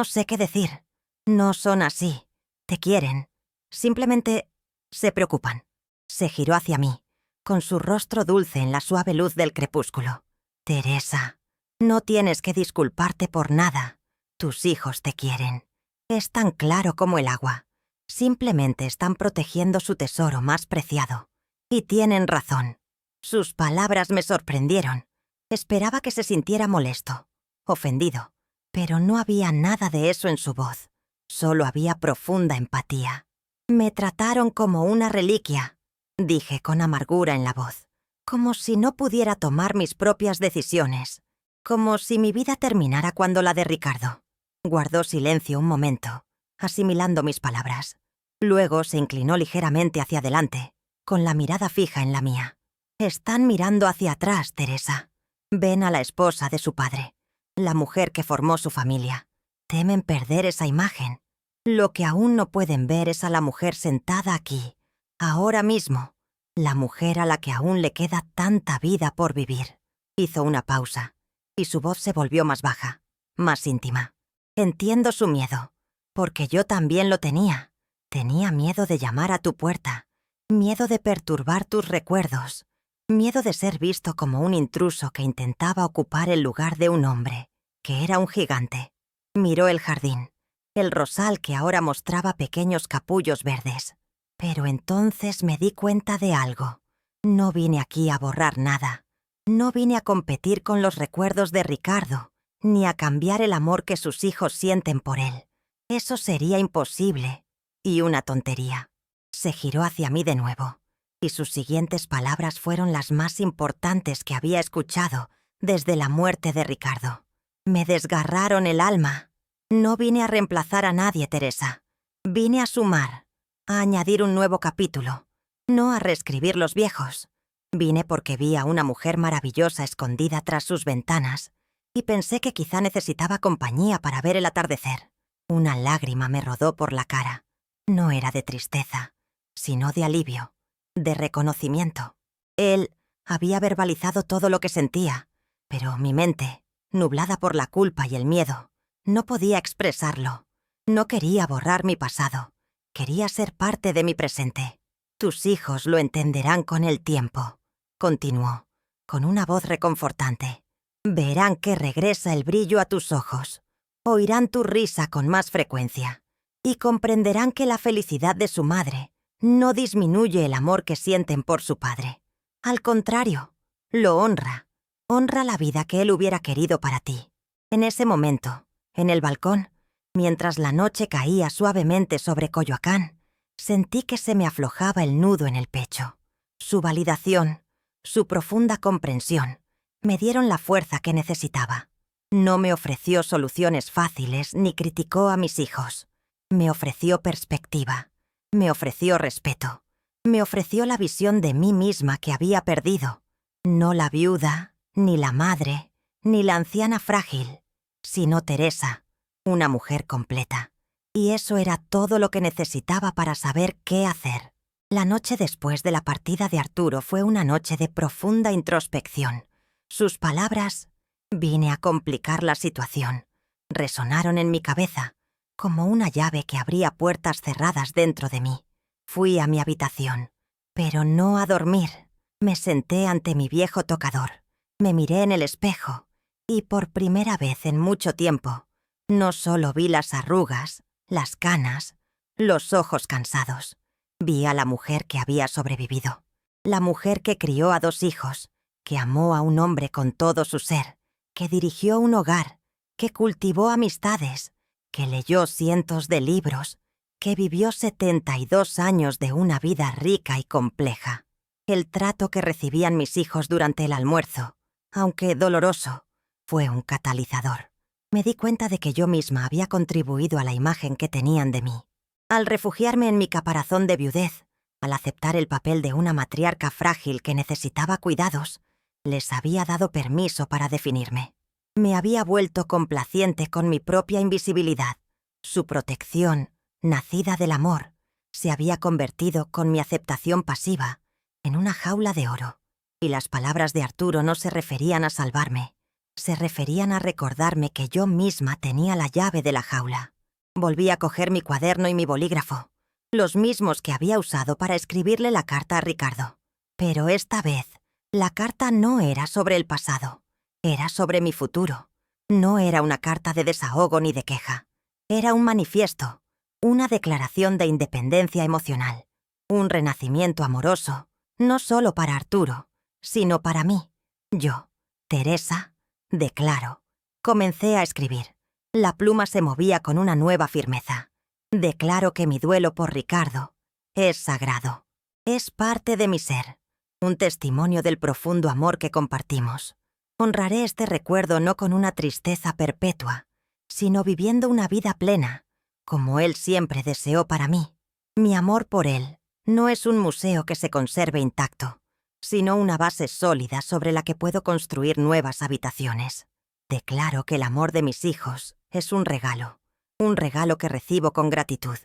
sé qué decir. No son así. Te quieren. Simplemente se preocupan». Se giró hacia mí, con su rostro dulce en la suave luz del crepúsculo. «Teresa, no tienes que disculparte por nada. Tus hijos te quieren. Es tan claro como el agua. Simplemente están protegiendo su tesoro más preciado. Y tienen razón». Sus palabras me sorprendieron. Esperaba que se sintiera molesto, ofendido, pero no había nada de eso en su voz. Solo había profunda empatía. «Me trataron como una reliquia», dije con amargura en la voz, como si no pudiera tomar mis propias decisiones, como si mi vida terminara cuando la de Ricardo. Guardó silencio un momento, asimilando mis palabras. Luego se inclinó ligeramente hacia adelante, con la mirada fija en la mía. «Están mirando hacia atrás, Teresa. Ven a la esposa de su padre, la mujer que formó su familia. Temen perder esa imagen. Lo que aún no pueden ver es a la mujer sentada aquí, ahora mismo, la mujer a la que aún le queda tanta vida por vivir». Hizo una pausa, y su voz se volvió más baja, más íntima. «Entiendo su miedo, porque yo también lo tenía. Tenía miedo de llamar a tu puerta, miedo de perturbar tus recuerdos, Miedo de ser visto como un intruso que intentaba ocupar el lugar de un hombre, que era un gigante. Miró el jardín, el rosal que ahora mostraba pequeños capullos verdes. Pero entonces me di cuenta de algo. No vine aquí a borrar nada. No vine a competir con los recuerdos de Ricardo, ni a cambiar el amor que sus hijos sienten por él. Eso sería imposible y una tontería. Se giró hacia mí de nuevo, y sus siguientes palabras fueron las más importantes que había escuchado desde la muerte de Ricardo. Me desgarraron el alma. No vine a reemplazar a nadie, Teresa. Vine a sumar, a añadir un nuevo capítulo, no a reescribir los viejos. Vine porque vi a una mujer maravillosa escondida tras sus ventanas y pensé que quizá necesitaba compañía para ver el atardecer. Una lágrima me rodó por la cara. No era de tristeza, sino de alivio, de reconocimiento. Él había verbalizado todo lo que sentía, pero mi mente, nublada por la culpa y el miedo, no podía expresarlo. No quería borrar mi pasado. Quería ser parte de mi presente. Tus hijos lo entenderán con el tiempo, continuó, con una voz reconfortante. Verán que regresa el brillo a tus ojos. Oirán tu risa con más frecuencia. Y comprenderán que la felicidad de su madre no disminuye el amor que sienten por su padre. Al contrario, lo honra. Honra la vida que él hubiera querido para ti. En ese momento, en el balcón, mientras la noche caía suavemente sobre Coyoacán, sentí que se me aflojaba el nudo en el pecho. Su validación, su profunda comprensión, me dieron la fuerza que necesitaba. No me ofreció soluciones fáciles ni criticó a mis hijos. Me ofreció perspectiva, me ofreció respeto, me ofreció la visión de mí misma que había perdido. No la viuda, ni la madre, ni la anciana frágil, sino Teresa, una mujer completa. Y eso era todo lo que necesitaba para saber qué hacer. La noche después de la partida de Arturo fue una noche de profunda introspección. Sus palabras, vine a complicar la situación, resonaron en mi cabeza, como una llave que abría puertas cerradas dentro de mí. Fui a mi habitación, pero no a dormir. Me senté ante mi viejo tocador, me miré en el espejo, y por primera vez en mucho tiempo, no solo vi las arrugas, las canas, los ojos cansados. Vi a la mujer que había sobrevivido, la mujer que crió a 2 hijos, que amó a un hombre con todo su ser, que dirigió un hogar, que cultivó amistades, que leyó cientos de libros, que vivió 72 años de una vida rica y compleja. El trato que recibían mis hijos durante el almuerzo, aunque doloroso, fue un catalizador. Me di cuenta de que yo misma había contribuido a la imagen que tenían de mí. Al refugiarme en mi caparazón de viudez, al aceptar el papel de una matriarca frágil que necesitaba cuidados, les había dado permiso para definirme. Me había vuelto complaciente con mi propia invisibilidad. Su protección, nacida del amor, se había convertido, con mi aceptación pasiva, en una jaula de oro. Y las palabras de Arturo no se referían a salvarme, se referían a recordarme que yo misma tenía la llave de la jaula. Volví a coger mi cuaderno y mi bolígrafo, los mismos que había usado para escribirle la carta a Ricardo. Pero esta vez, la carta no era sobre el pasado, era sobre mi futuro. No era una carta de desahogo ni de queja. Era un manifiesto, una declaración de independencia emocional, un renacimiento amoroso, no solo para Arturo, sino para mí. Yo, Teresa, declaro. Comencé a escribir. La pluma se movía con una nueva firmeza. Declaro que mi duelo por Ricardo es sagrado. Es parte de mi ser, un testimonio del profundo amor que compartimos. Honraré este recuerdo no con una tristeza perpetua, sino viviendo una vida plena, como él siempre deseó para mí. Mi amor por él no es un museo que se conserve intacto, sino una base sólida sobre la que puedo construir nuevas habitaciones. Declaro que el amor de mis hijos es un regalo que recibo con gratitud.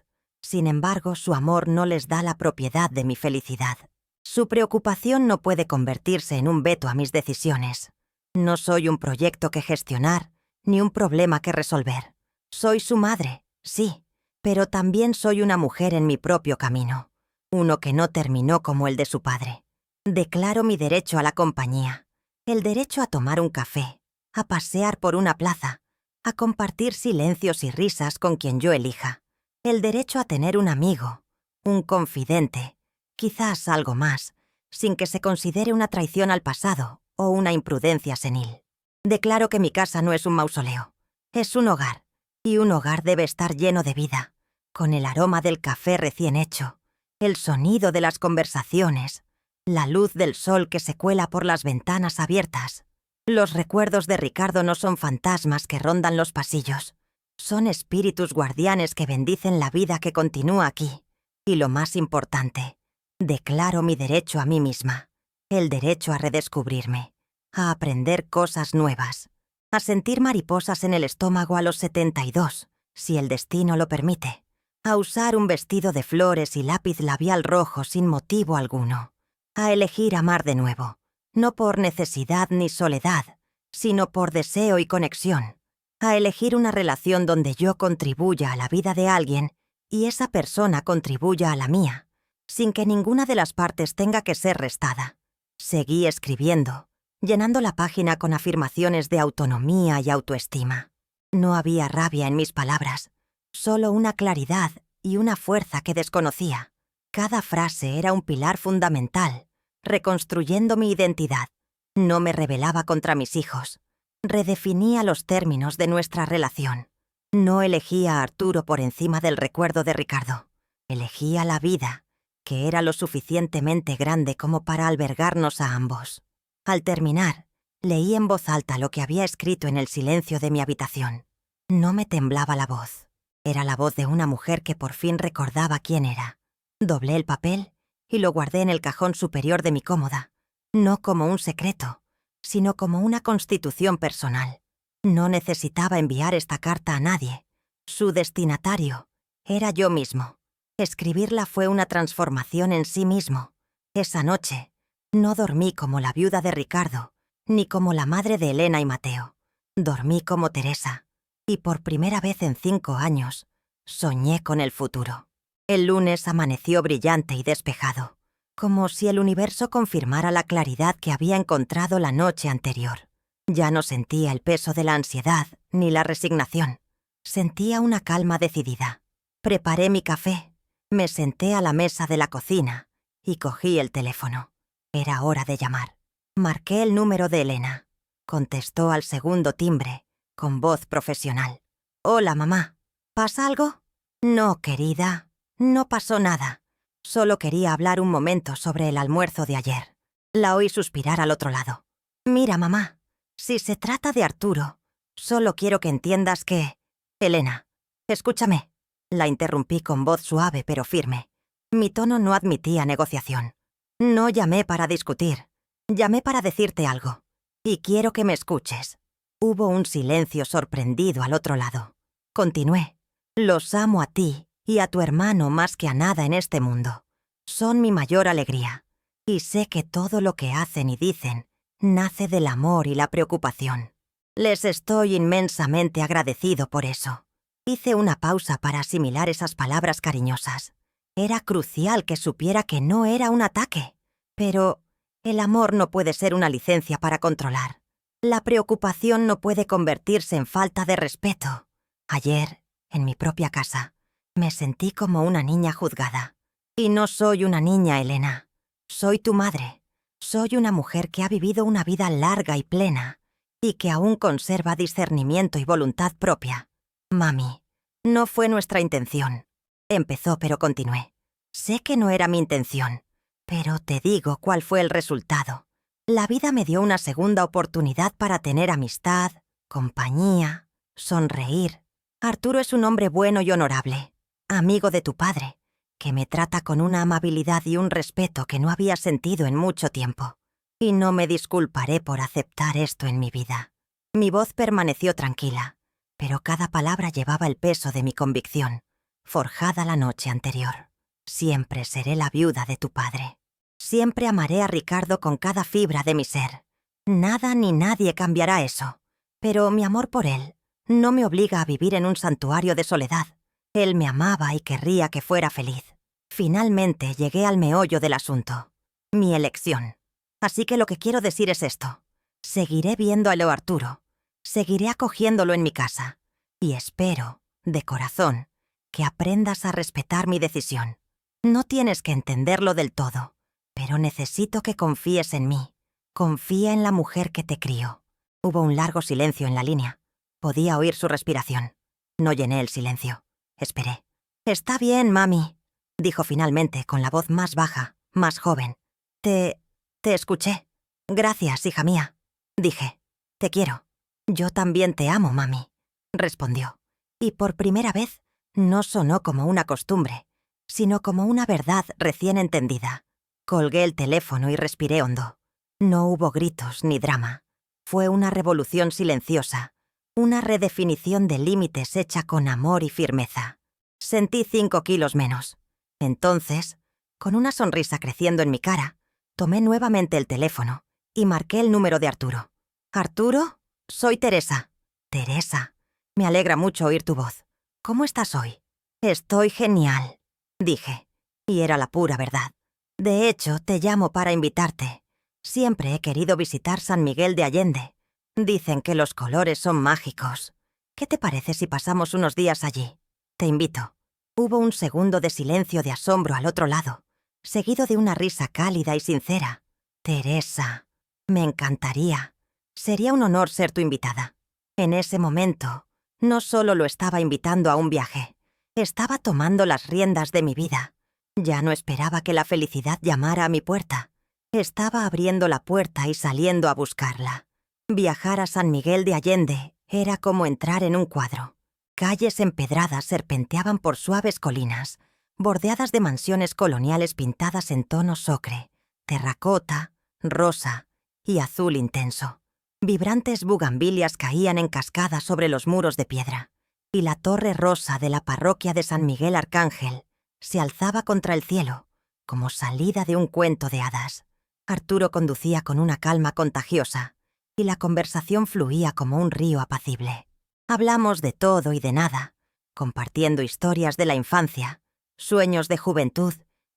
Sin embargo, su amor no les da la propiedad de mi felicidad. Su preocupación no puede convertirse en un veto a mis decisiones. No soy un proyecto que gestionar, ni un problema que resolver. Soy su madre, sí, pero también soy una mujer en mi propio camino, uno que no terminó como el de su padre. Declaro mi derecho a la compañía, el derecho a tomar un café, a pasear por una plaza, a compartir silencios y risas con quien yo elija, el derecho a tener un amigo, un confidente, quizás algo más, sin que se considere una traición al pasado o una imprudencia senil. Declaro que mi casa no es un mausoleo, es un hogar, y un hogar debe estar lleno de vida, con el aroma del café recién hecho, el sonido de las conversaciones, la luz del sol que se cuela por las ventanas abiertas. Los recuerdos de Ricardo no son fantasmas que rondan los pasillos, son espíritus guardianes que bendicen la vida que continúa aquí. Y lo más importante, declaro mi derecho a mí misma, el derecho a redescubrirme, a aprender cosas nuevas, a sentir mariposas en el estómago a los 72, si el destino lo permite, a usar un vestido de flores y lápiz labial rojo sin motivo alguno, a elegir amar de nuevo, no por necesidad ni soledad, sino por deseo y conexión, a elegir una relación donde yo contribuya a la vida de alguien y esa persona contribuya a la mía, sin que ninguna de las partes tenga que ser restada. Seguí escribiendo, llenando la página con afirmaciones de autonomía y autoestima. No había rabia en mis palabras, solo una claridad y una fuerza que desconocía. Cada frase era un pilar fundamental, reconstruyendo mi identidad. No me rebelaba contra mis hijos. Redefinía los términos de nuestra relación. No elegía a Arturo por encima del recuerdo de Ricardo. Elegía la vida, que era lo suficientemente grande como para albergarnos a ambos. Al terminar, leí en voz alta lo que había escrito en el silencio de mi habitación. No me temblaba la voz. Era la voz de una mujer que por fin recordaba quién era. Doblé el papel y lo guardé en el cajón superior de mi cómoda, no como un secreto, sino como una constitución personal. No necesitaba enviar esta carta a nadie. Su destinatario era yo mismo. Escribirla fue una transformación en sí mismo. Esa noche, no dormí como la viuda de Ricardo, ni como la madre de Elena y Mateo. Dormí como Teresa, y por primera vez en 5 años, soñé con el futuro. El lunes amaneció brillante y despejado, como si el universo confirmara la claridad que había encontrado la noche anterior. Ya no sentía el peso de la ansiedad ni la resignación. Sentía una calma decidida. Preparé mi café, me senté a la mesa de la cocina y cogí el teléfono. Era hora de llamar. Marqué el número de Elena. Contestó al segundo timbre, con voz profesional. «Hola, mamá. ¿Pasa algo?» «No, querida, no pasó nada. Solo quería hablar un momento sobre el almuerzo de ayer». La oí suspirar al otro lado. «Mira, mamá, si se trata de Arturo, solo quiero que entiendas que...» «Elena, escúchame». La interrumpí con voz suave pero firme. Mi tono no admitía negociación. «No llamé para discutir. Llamé para decirte algo. Y quiero que me escuches». Hubo un silencio sorprendido al otro lado. Continué. «Los amo a ti y a tu hermano más que a nada en este mundo. Son mi mayor alegría. Y sé que todo lo que hacen y dicen nace del amor y la preocupación. Les estoy inmensamente agradecido por eso». Hice una pausa para asimilar esas palabras cariñosas. Era crucial que supiera que no era un ataque. Pero el amor no puede ser una licencia para controlar. La preocupación no puede convertirse en falta de respeto. Ayer, en mi propia casa, me sentí como una niña juzgada. Y no soy una niña, Elena. Soy tu madre. Soy una mujer que ha vivido una vida larga y plena, y que aún conserva discernimiento y voluntad propia. Mami, no fue nuestra intención. Empezó, pero continué. Sé que no era mi intención, pero te digo cuál fue el resultado. La vida me dio una segunda oportunidad para tener amistad, compañía, sonreír. Arturo es un hombre bueno y honorable, amigo de tu padre, que me trata con una amabilidad y un respeto que no había sentido en mucho tiempo. Y no me disculparé por aceptar esto en mi vida. Mi voz permaneció tranquila, pero cada palabra llevaba el peso de mi convicción, forjada la noche anterior. Siempre seré la viuda de tu padre. Siempre amaré a Ricardo con cada fibra de mi ser. Nada ni nadie cambiará eso. Pero mi amor por él no me obliga a vivir en un santuario de soledad. Él me amaba y querría que fuera feliz. Finalmente llegué al meollo del asunto. mi elección. Así que lo que quiero decir es esto. Seguiré viendo a Leo Arturo. Seguiré acogiéndolo en mi casa. Y espero, de corazón, que aprendas a respetar mi decisión. No tienes que entenderlo del todo, pero necesito que confíes en mí. Confía en la mujer que te crió. Hubo un largo silencio en la línea. Podía oír su respiración. No llené el silencio. Esperé. «Está bien, mami», dijo finalmente con la voz más baja, más joven. Te escuché. «Gracias, hija mía», dije. «Te quiero». «Yo también te amo, mami», respondió. Y por primera vez no sonó como una costumbre, sino como una verdad recién entendida. Colgué el teléfono y respiré hondo. No hubo gritos ni drama. Fue una revolución silenciosa, una redefinición de límites hecha con amor y firmeza. Sentí 5 kilos menos. Entonces, con una sonrisa creciendo en mi cara, tomé nuevamente el teléfono y marqué el número de Arturo. «¿Arturo? Soy Teresa». «Teresa, me alegra mucho oír tu voz. ¿Cómo estás hoy?» «Estoy genial», dije, y era la pura verdad. «De hecho, te llamo para invitarte. Siempre he querido visitar San Miguel de Allende. Dicen que los colores son mágicos. ¿Qué te parece si pasamos unos días allí? Te invito». Hubo un segundo de silencio de asombro al otro lado, seguido de una risa cálida y sincera. «Teresa, me encantaría. Sería un honor ser tu invitada». En ese momento, no solo lo estaba invitando a un viaje, estaba tomando las riendas de mi vida. Ya no esperaba que la felicidad llamara a mi puerta. Estaba abriendo la puerta y saliendo a buscarla. Viajar a San Miguel de Allende era como entrar en un cuadro. Calles empedradas serpenteaban por suaves colinas, bordeadas de mansiones coloniales pintadas en tonos ocre, terracota, rosa y azul intenso. Vibrantes bugambilias caían en cascada sobre los muros de piedra, y la torre rosa de la parroquia de San Miguel Arcángel se alzaba contra el cielo, como salida de un cuento de hadas. Arturo conducía con una calma contagiosa, y la conversación fluía como un río apacible. Hablamos de todo y de nada, compartiendo historias de la infancia, sueños de juventud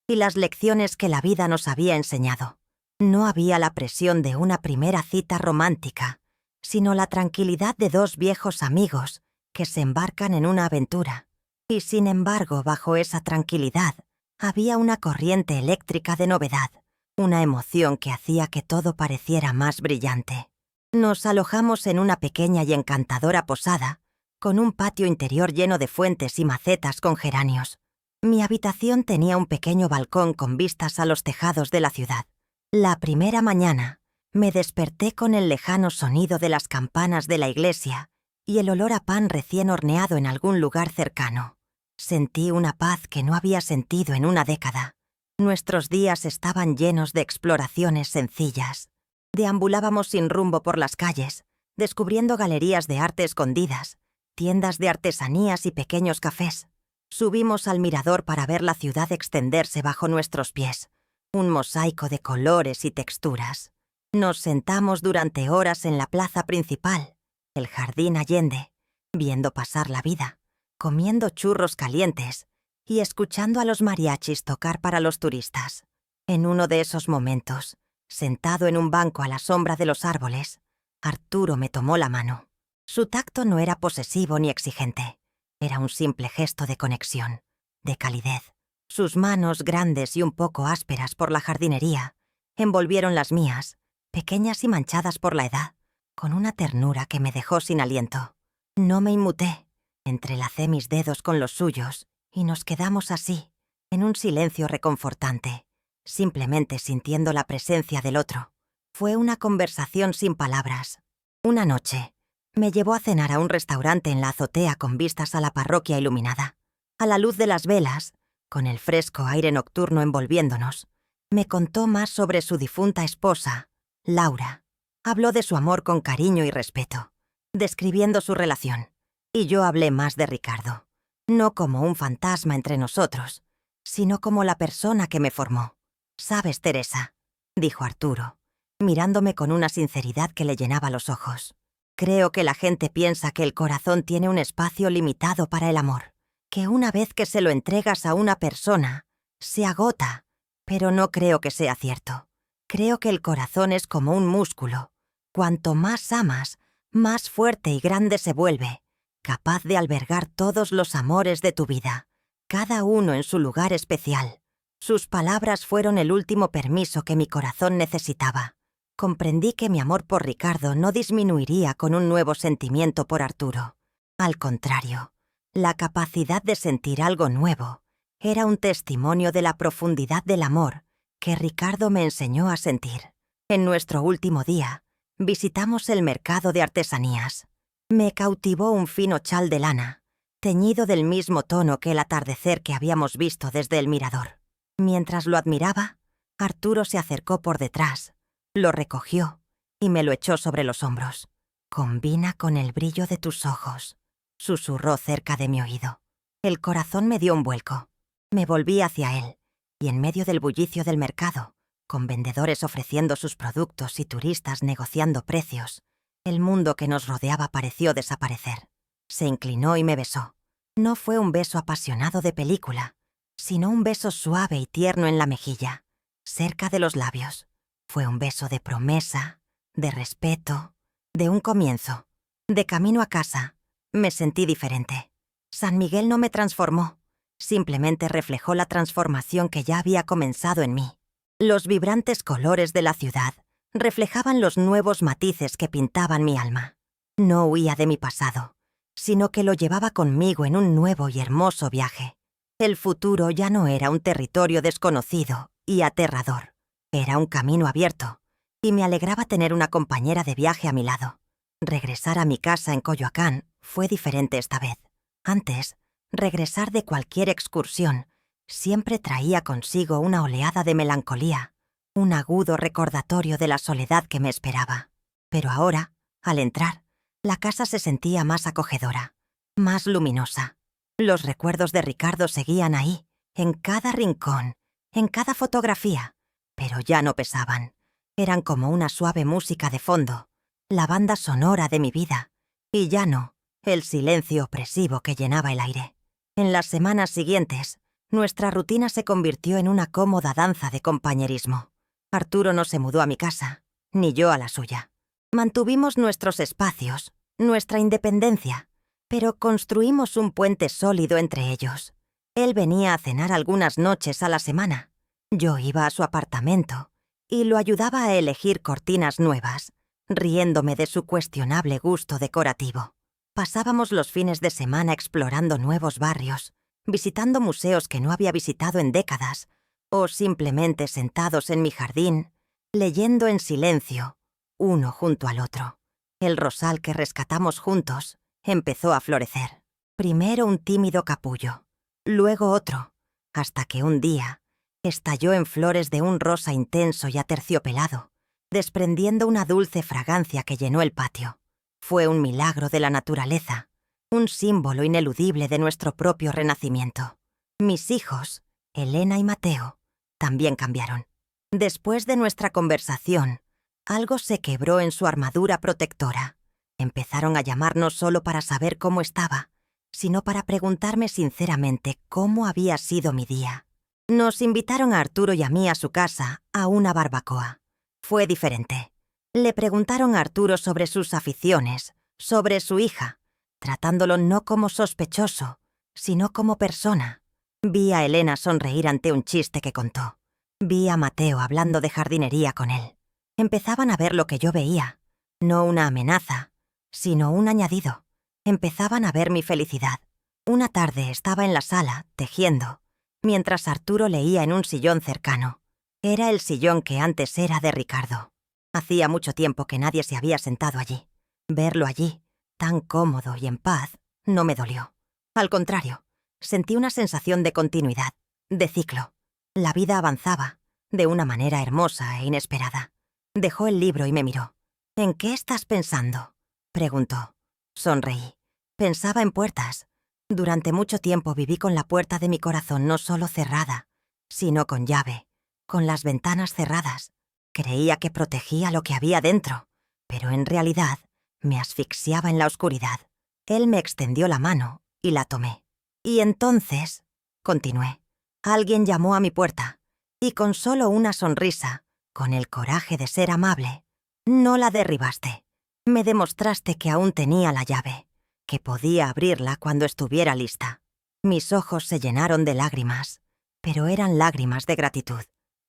y las lecciones que la vida nos había enseñado. No había la presión de una primera cita romántica, sino la tranquilidad de 2 viejos amigos que se embarcan en una aventura. Y sin embargo, bajo esa tranquilidad, había una corriente eléctrica de novedad, una emoción que hacía que todo pareciera más brillante. Nos alojamos en una pequeña y encantadora posada, con un patio interior lleno de fuentes y macetas con geranios. Mi habitación tenía un pequeño balcón con vistas a los tejados de la ciudad. La primera mañana, me desperté con el lejano sonido de las campanas de la iglesia y el olor a pan recién horneado en algún lugar cercano. Sentí una paz que no había sentido en una década. Nuestros días estaban llenos de exploraciones sencillas. Deambulábamos sin rumbo por las calles, descubriendo galerías de arte escondidas, tiendas de artesanías y pequeños cafés. Subimos al mirador para ver la ciudad extenderse bajo nuestros pies, un mosaico de colores y texturas. Nos sentamos durante horas en la plaza principal, el Jardín Allende, viendo pasar la vida, comiendo churros calientes y escuchando a los mariachis tocar para los turistas. En uno de esos momentos, sentado en un banco a la sombra de los árboles, Arturo me tomó la mano. Su tacto no era posesivo ni exigente. Era un simple gesto de conexión, de calidez. Sus manos, grandes y un poco ásperas por la jardinería, envolvieron las mías, pequeñas y manchadas por la edad, con una ternura que me dejó sin aliento. No me inmuté, entrelacé mis dedos con los suyos y nos quedamos así, en un silencio reconfortante, simplemente sintiendo la presencia del otro. Fue una conversación sin palabras. Una noche, me llevó a cenar a un restaurante en la azotea con vistas a la parroquia iluminada. A la luz de las velas, con el fresco aire nocturno envolviéndonos, me contó más sobre su difunta esposa, Laura. Habló de su amor con cariño y respeto, describiendo su relación. Y yo hablé más de Ricardo, no como un fantasma entre nosotros, sino como la persona que me formó. «¿Sabes, Teresa?», dijo Arturo, mirándome con una sinceridad que le llenaba los ojos. «Creo que la gente piensa que el corazón tiene un espacio limitado para el amor, que una vez que se lo entregas a una persona, se agota Pero no creo que sea cierto. Creo que el corazón es como un músculo. Cuanto más amas, más fuerte y grande se vuelve, capaz de albergar todos los amores de tu vida, cada uno en su lugar especial. Sus palabras fueron el último permiso que mi corazón necesitaba. Comprendí que mi amor por Ricardo no disminuiría con un nuevo sentimiento por Arturo. Al contrario, la capacidad de sentir algo nuevo era un testimonio de la profundidad del amor que Ricardo me enseñó a sentir. En nuestro último día, visitamos el mercado de artesanías. Me cautivó un fino chal de lana, teñido del mismo tono que el atardecer que habíamos visto desde el mirador. Mientras lo admiraba, Arturo se acercó por detrás, lo recogió y me lo echó sobre los hombros. «Combina con el brillo de tus ojos», susurró cerca de mi oído. El corazón me dio un vuelco. Me volví hacia él, y en medio del bullicio del mercado, con vendedores ofreciendo sus productos y turistas negociando precios, el mundo que nos rodeaba pareció desaparecer. Se inclinó y me besó. No fue un beso apasionado de película, sino un beso suave y tierno en la mejilla, cerca de los labios. Fue un beso de promesa, de respeto, de un comienzo. De camino a casa, me sentí diferente. San Miguel no me transformó, simplemente reflejó la transformación que ya había comenzado en mí. Los vibrantes colores de la ciudad reflejaban los nuevos matices que pintaban mi alma. No huía de mi pasado, sino que lo llevaba conmigo en un nuevo y hermoso viaje. El futuro ya no era un territorio desconocido y aterrador. Era un camino abierto, y me alegraba tener una compañera de viaje a mi lado. Regresar a mi casa en Coyoacán fue diferente esta vez. Antes, regresar de cualquier excursión siempre traía consigo una oleada de melancolía, un agudo recordatorio de la soledad que me esperaba. Pero ahora, al entrar, la casa se sentía más acogedora, más luminosa. Los recuerdos de Ricardo seguían ahí, en cada rincón, en cada fotografía, pero ya no pesaban. Eran como una suave música de fondo, la banda sonora de mi vida, y ya no el silencio opresivo que llenaba el aire. En las semanas siguientes, nuestra rutina se convirtió en una cómoda danza de compañerismo. Arturo no se mudó a mi casa, ni yo a la suya. Mantuvimos nuestros espacios, nuestra independencia, pero construimos un puente sólido entre ellos. Él venía a cenar algunas noches a la semana. Yo iba a su apartamento y lo ayudaba a elegir cortinas nuevas, riéndome de su cuestionable gusto decorativo. Pasábamos los fines de semana explorando nuevos barrios, visitando museos que no había visitado en décadas, o simplemente sentados en mi jardín, leyendo en silencio, uno junto al otro. El rosal que rescatamos juntos empezó a florecer. Primero un tímido capullo, luego otro, hasta que un día estalló en flores de un rosa intenso y aterciopelado, desprendiendo una dulce fragancia que llenó el patio. Fue un milagro de la naturaleza, un símbolo ineludible de nuestro propio renacimiento. Mis hijos, Elena y Mateo, también cambiaron. Después de nuestra conversación, algo se quebró en su armadura protectora. Empezaron a llamarnos solo para saber cómo estaba, sino para preguntarme sinceramente cómo había sido mi día. Nos invitaron a Arturo y a mí a su casa a una barbacoa. Fue diferente. Le preguntaron a Arturo sobre sus aficiones, sobre su hija, tratándolo no como sospechoso, sino como persona. Vi a Elena sonreír ante un chiste que contó. Vi a Mateo hablando de jardinería con él. Empezaban a ver lo que yo veía, no una amenaza, sino un añadido. Empezaban a ver mi felicidad. Una tarde estaba en la sala, tejiendo, mientras Arturo leía en un sillón cercano. Era el sillón que antes era de Ricardo. Hacía mucho tiempo que nadie se había sentado allí. Verlo allí, tan cómodo y en paz, no me dolió. Al contrario, sentí una sensación de continuidad, de ciclo. La vida avanzaba, de una manera hermosa e inesperada. Dejó el libro y me miró. «¿En qué estás pensando?», preguntó. Sonreí. Pensaba en puertas. Durante mucho tiempo viví con la puerta de mi corazón no solo cerrada, sino con llave, con las ventanas cerradas. Creía que protegía lo que había dentro, pero en realidad me asfixiaba en la oscuridad. Él me extendió la mano y la tomé. Y entonces, continué, alguien llamó a mi puerta, Y con solo una sonrisa, con el coraje de ser amable, no la derribaste. Me demostraste que aún tenía la llave, que podía abrirla cuando estuviera lista. Mis ojos se llenaron de lágrimas, pero eran lágrimas de gratitud.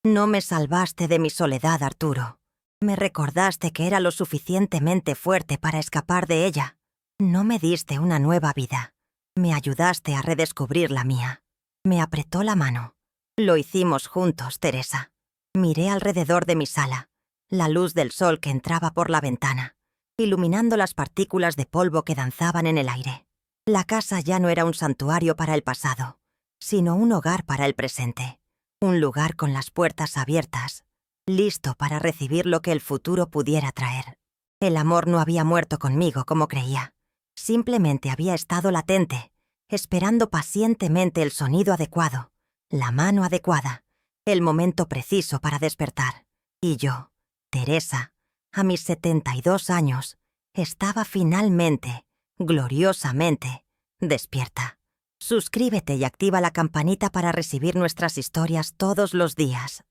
No me salvaste de mi soledad, Arturo. Me recordaste que era lo suficientemente fuerte para escapar de ella. No me diste una nueva vida. Me ayudaste a redescubrir la mía. Me apretó la mano. Lo hicimos juntos, Teresa. Miré alrededor de mi sala, la luz del sol que entraba por la ventana, iluminando las partículas de polvo que danzaban en el aire. La casa ya no era un santuario para el pasado, sino un hogar para el presente. Un lugar con las puertas abiertas, listo para recibir lo que el futuro pudiera traer. El amor no había muerto conmigo como creía. Simplemente había estado latente, esperando pacientemente el sonido adecuado, la mano adecuada, el momento preciso para despertar. Y yo, Teresa, a mis 72 años, estaba finalmente, gloriosamente, despierta. Suscríbete y activa la campanita para recibir nuestras historias todos los días.